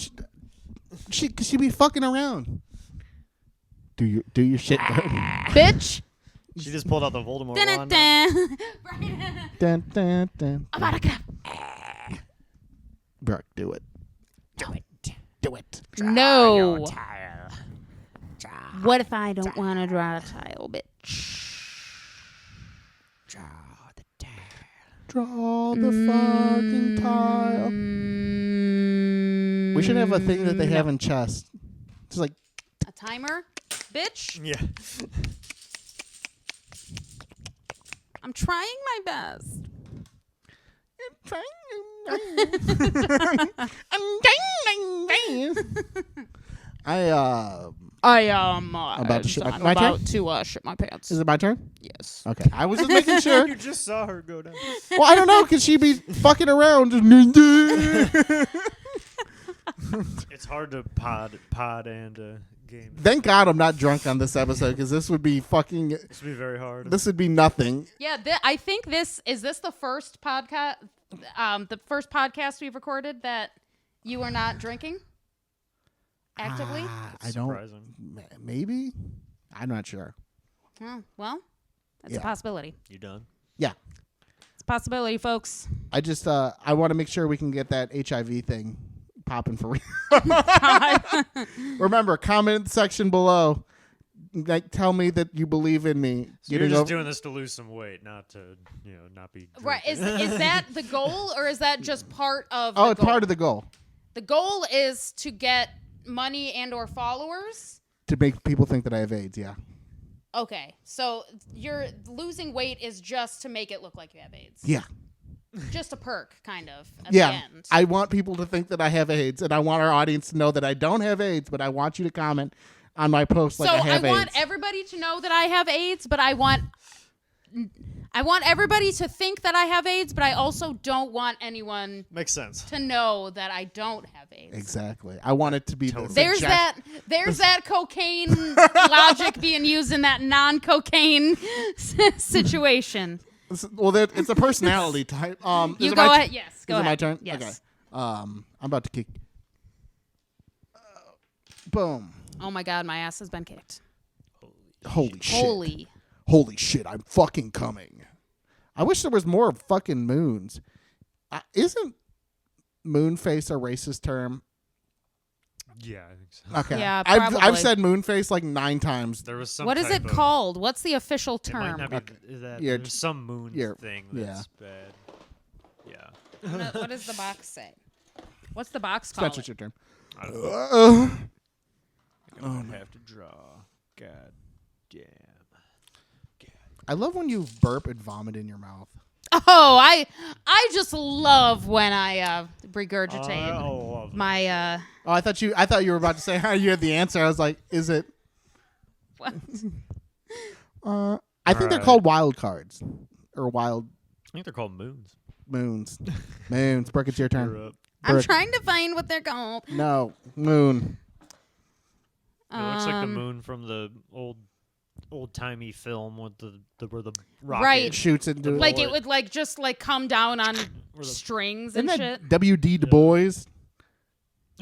she be fucking around. Do your shit, Bitch. She just pulled out the Voldemort Dun, wand. dun. dun, dun, dun. Brooke, do it. Do it. No. What if I don't want to draw a tile, bitch? Draw the fucking tile. We should have a thing that they have in chess. Just like A timer? Bitch. Yeah. I'm trying my best. I am about to shit my- I'm my turn? about to shit my pants. Is it my turn? Yes. Okay. I was just making sure. You just saw her go down. Well, I don't know, because she be fucking around. Just It's hard to pod and game. Thank God I'm not drunk on this episode, because this would be fucking. This would be very hard. This would be nothing. Yeah, I think this is the first podcast, the first podcast we've recorded that you are not drinking actively. I don't. Surprising. Maybe. I'm not sure. Oh, well, that's Yeah. a possibility. You done? Yeah. It's a possibility, folks. I just I want to make sure we can get that HIV thing popping for real. Remember, comment section below. Like, tell me that you believe in me. So you're just doing this to lose some weight, not to not be Right? drinking. Is that the goal, or is that just part of? Oh, the it's goal? part of the goal The goal is to get money and/or followers. to make people think that I have AIDS. Yeah. Okay, so your losing weight is just to make it look like you have AIDS. Yeah. Just a perk, kind of. At Yeah. The end. I want people to think that I have AIDS, and I want our audience to know that I don't have AIDS, but I want you to comment on my post like so I have AIDS. want everybody to know that I have AIDS, but I want everybody to think that I have AIDS, but I also don't want anyone Makes sense. to know that I don't have AIDS. Exactly. I want it to be the There's that cocaine logic being used in that non-cocaine situation. Well, it's a personality type. You is it go my ahead. Yes, go is ahead. it my turn? Yes. Okay. I'm about to kick. Boom. Oh my God, my ass has been kicked. Holy shit. Holy. Holy shit, I'm fucking coming. I wish there was more fucking moons. Isn't moonface a racist term? Yeah, I think so. Okay. Yeah, I've probably. said moonface like 9 times. There was some. What is type it of- called? What's the official It might term? not be Okay. that. Yeah, There's some moon yeah, thing yeah. that's bad. Yeah. What does the box say? What's the box That's called? your term. I don't know. I have to draw. God damn. I love when you burp and vomit in your mouth. Oh, I just love when I regurgitate I love my Oh, I thought you were about to say how you had the answer. I was like, is it? what? I think they're Alright. called wild cards or wild I think they're called moons. moons. Moons. Brooke, it's your You're turn. up. I'm Brooke. trying to find what they're called. No, moon. It looks like the moon from the old timey film with the where the rocket Right. Shoots into Like Or- it would just come down on the- strings Isn't and that shit. W.D. Du Bois?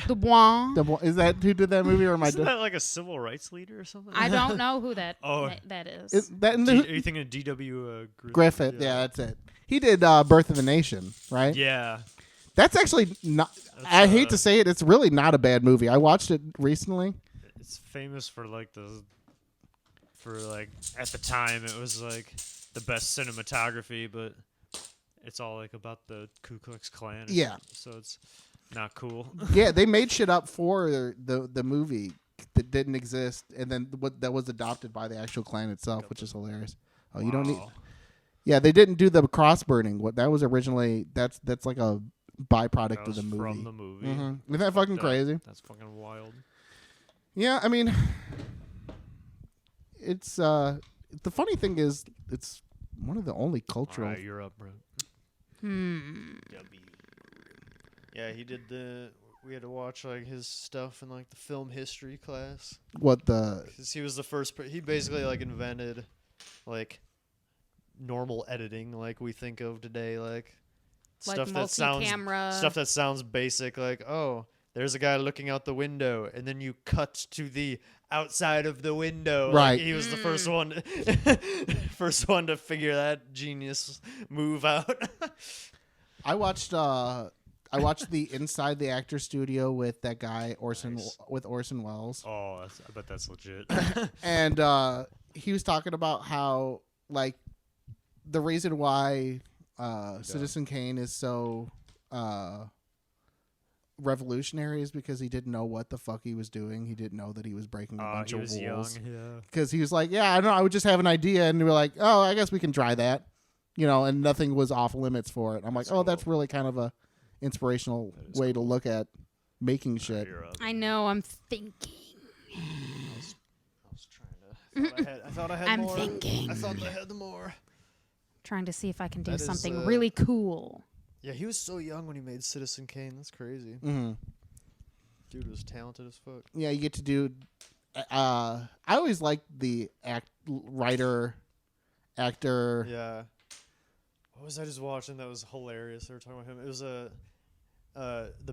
The Bois. Is that who did that movie, or am I? Isn't that like a civil rights leader or something? I don't know who that Oh. that is. Is that in Are the you thinking of D.W. Griffith? Yeah, that's it. He did Birth of a Nation, right? Yeah. That's actually not. I hate to say it. It's really not a bad movie. I watched it recently. It's famous for like at the time it was like the best cinematography, but it's all like about the Ku Klux Klan. Yeah. So it's not cool. Yeah, they made shit up for the movie that didn't exist, and then that was adopted by the actual Klan itself, which is hilarious. Oh, you don't need. Yeah, they didn't do the cross burning. What that was originally. That's like a byproduct of the movie. From the movie. Mm-hmm. Isn't that fucking crazy? That's fucking wild. Yeah, I mean, it's the funny thing is it's one of the only cultural. All right, you're up, bro. Yeah, he did we had to watch like his stuff in like the film history class. What Because he was the first. He basically like invented like normal editing, like we think of today, like stuff that sounds basic, like there's a guy looking out the window, and then you cut to the outside of the window. Right. Like, he was the first one to figure that genius move out. I watched the Inside the Actor Studio with that guy Orson Welles. Oh, I bet that's legit. And he was talking about how like the reason why Citizen Kane is so revolutionary is because he didn't know what the fuck he was doing. He didn't know that he was breaking a bunch of rules. Young, because he was like, yeah, I don't know, I would just have an idea, and we were like, oh, I guess we can try that, and nothing was off limits for it. I'm like, cool. That's really kind of a inspirational way to look at making shit. I know. I'm thinking. I was trying to. I thought I had more. Thinking. I thought I had more. Trying to see if I can do That something is, really cool. Yeah, he was so young when he made Citizen Kane. That's crazy. Mm-hmm. Dude was talented as fuck. Yeah, you get to do. I always liked the writer, actor. Yeah. What was I just watching that was hilarious? They were talking about him. It was the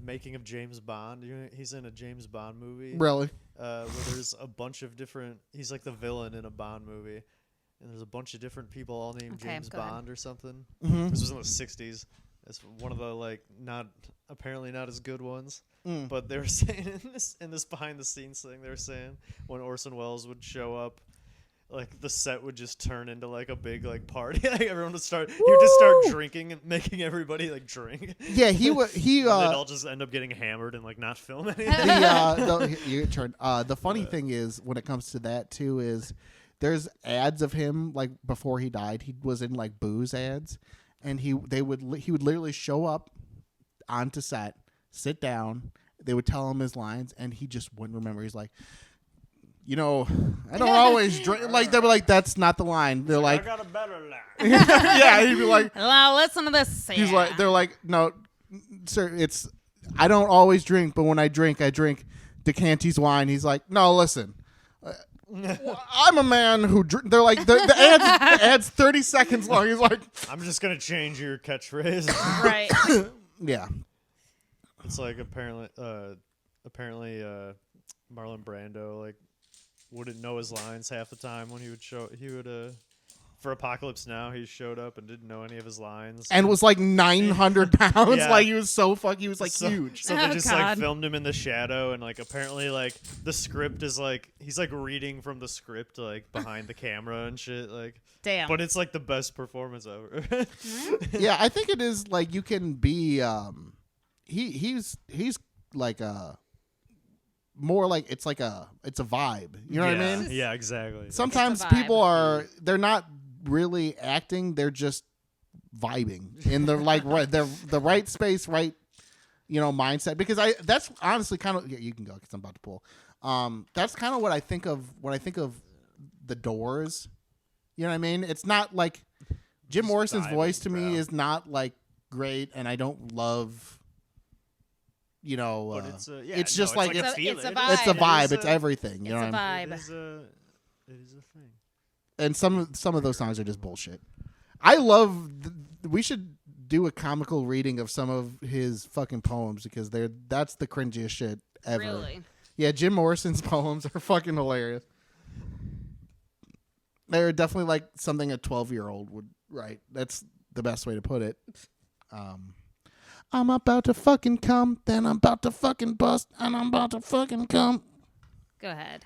making of James Bond. He's in a James Bond movie. Really? Where there's a bunch of different. He's like the villain in a Bond movie, and there's a bunch of different people all named James Bond or something. Mm-hmm. This was in the '60s. It's one of the like apparently not as good ones. But they were saying in this behind the scenes thing, they were saying when Orson Welles would show up, like the set would just turn into like a big like party. Like everyone would start. He would just start drinking and making everybody like drink. Yeah, he would. They'd all just end up getting hammered and like not film anything. The funny thing is when it comes to that too is there's ads of him like before he died. He was in like booze ads, and he would literally show up onto set, sit down. They would tell him his lines, and he just wouldn't remember. He's like, I don't always drink. Like they were like, that's not the line. They're like, I got a better line. Yeah, he'd be like, now listen to this. He's like, they're like, no, sir, I don't always drink, but when I drink Decanty's wine. He's like, no, listen. I'm a man who. They're like the ad's 30 seconds long. He's like, I'm just gonna change your catchphrase. Right. Yeah. It's like apparently Marlon Brando like wouldn't know his lines half the time when he would for Apocalypse Now he showed up and didn't know any of his lines and was like 900 pounds. Yeah. Like he was he was like huge. So they just like filmed him in the shadow, and like apparently like the script is like he's like reading from the script like behind the camera and shit, like damn. But it's like the best performance ever. Yeah, I think it is like you can be he's like more like it's a vibe. You know what I mean? Yeah, exactly. Sometimes people they're not really acting, they're just vibing in the like the right space, right mindset, because that's honestly kind of you can go because I'm about to pull. That's kind of what I think of when I think of The Doors. You know what I mean? It's not like Jim Morrison's voice to me is not like great, and I don't love but it's just like it's a vibe. It's a vibe. It's everything. You know what I mean? It is a thing. And some of those songs are just bullshit. I love. We should do a comical reading of some of his fucking poems because that's the cringiest shit ever. Really? Yeah, Jim Morrison's poems are fucking hilarious. They're definitely like something a 12-year-old would write. the best way to put it. I'm about to fucking come, then I'm about to fucking bust, and I'm about to fucking come. Go ahead.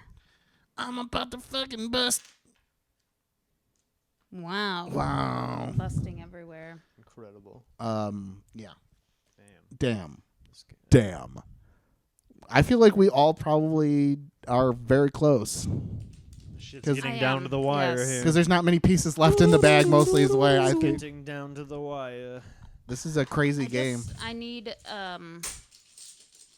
I'm about to fucking bust. Wow. Wow. Busting everywhere. Incredible. Yeah. Damn. Damn. I feel like we all probably are very close. Shit's 'Cause- getting I down am, to the wire yes. here. Because there's not many pieces left in the bag, mostly is the way I think. Getting down to the wire. This is a crazy game. I need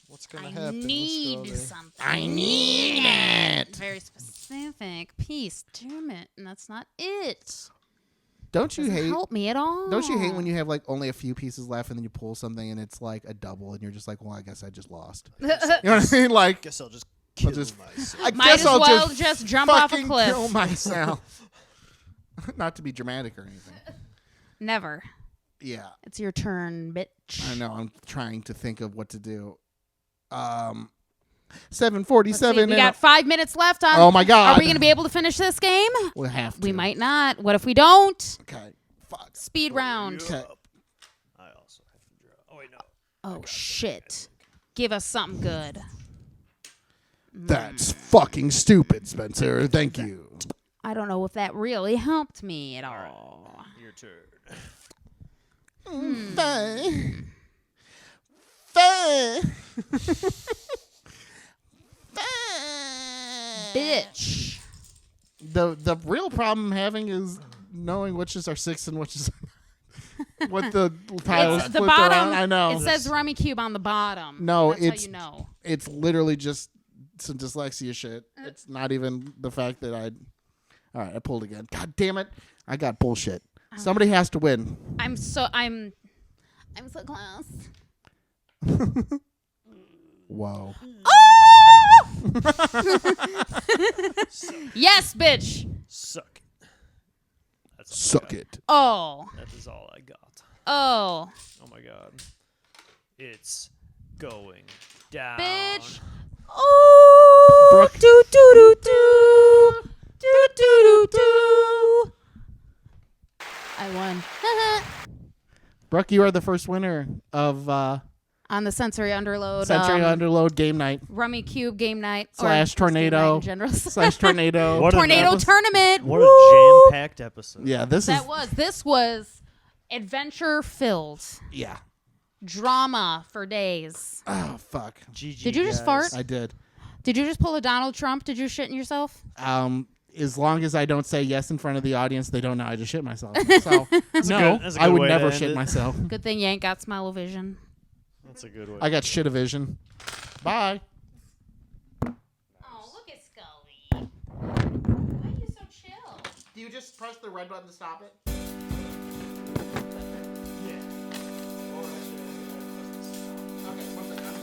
What's gonna I happen? need Let's go something. I need it. Very specific piece. Damn it. And that's not it. Don't you Doesn't hate? help me at all. Don't you hate when you have like only a few pieces left and then you pull something and it's like a double and you're just like, well, I guess I just lost. You know what I mean? Like, Guess I'll just kill just- myself. I Might guess as I'll well just just jump off a fucking cliff. kill myself. Not to be dramatic or anything. Never. Yeah, It's your turn, bitch. I know. I'm trying to think of what to do. Let's see, 7:47. we got 5 minutes left on. Oh my God. Are we going to be able to finish this game? We'll have to. We might not. What if we don't? Okay. Fuck. Speed round. Okay. I also have to draw. Oh wait, no. Oh shit. Give us something good. That's fucking stupid, Spencer. Thank you. I don't know if that really helped me at all. Your turn. Fine. Fine. Bitch. The real problem I'm having is knowing which is our 6 and which is what the tile is It's the flipped bottom. around. I know. It says Rummy Cube on the bottom. No, That's it's- how you know. It's literally just some dyslexia shit. It's not even the fact that I. All right, I pulled again. God damn it! I got bullshit. Somebody has to win. I'm so close. Whoa. Yes, bitch. Suck. That's all I Suck got. it. Oh. That is all I got. Oh. Oh my god. It's going down. Bitch. Oh. Brooke. Do do do do. Do do do do. I won. Brooke, you are the first winner of On the Sensory Underload. Sensory Underload Game Night Rummy Cube game night. / tornado Game night in general. / tornado. What Tornado tournament. What Woo! a jam-packed episode. Yeah, this This was adventure filled. yeah. Drama for days. Oh fuck. GG, Did you just guys. fart? I did. Did you just pull a Donald Trump? Did you shit in yourself? As long as I don't say yes in front of the audience, they don't know I just shit myself. So no, that's a I good would way to never end shit it. myself. Good thing you ain't got smell-o-vision. That's a good way. I got shit-o-vision. Bye. Oh, look at Scully. Why are you so chill? Do you just press the red button to stop it? Yeah. Okay, one second.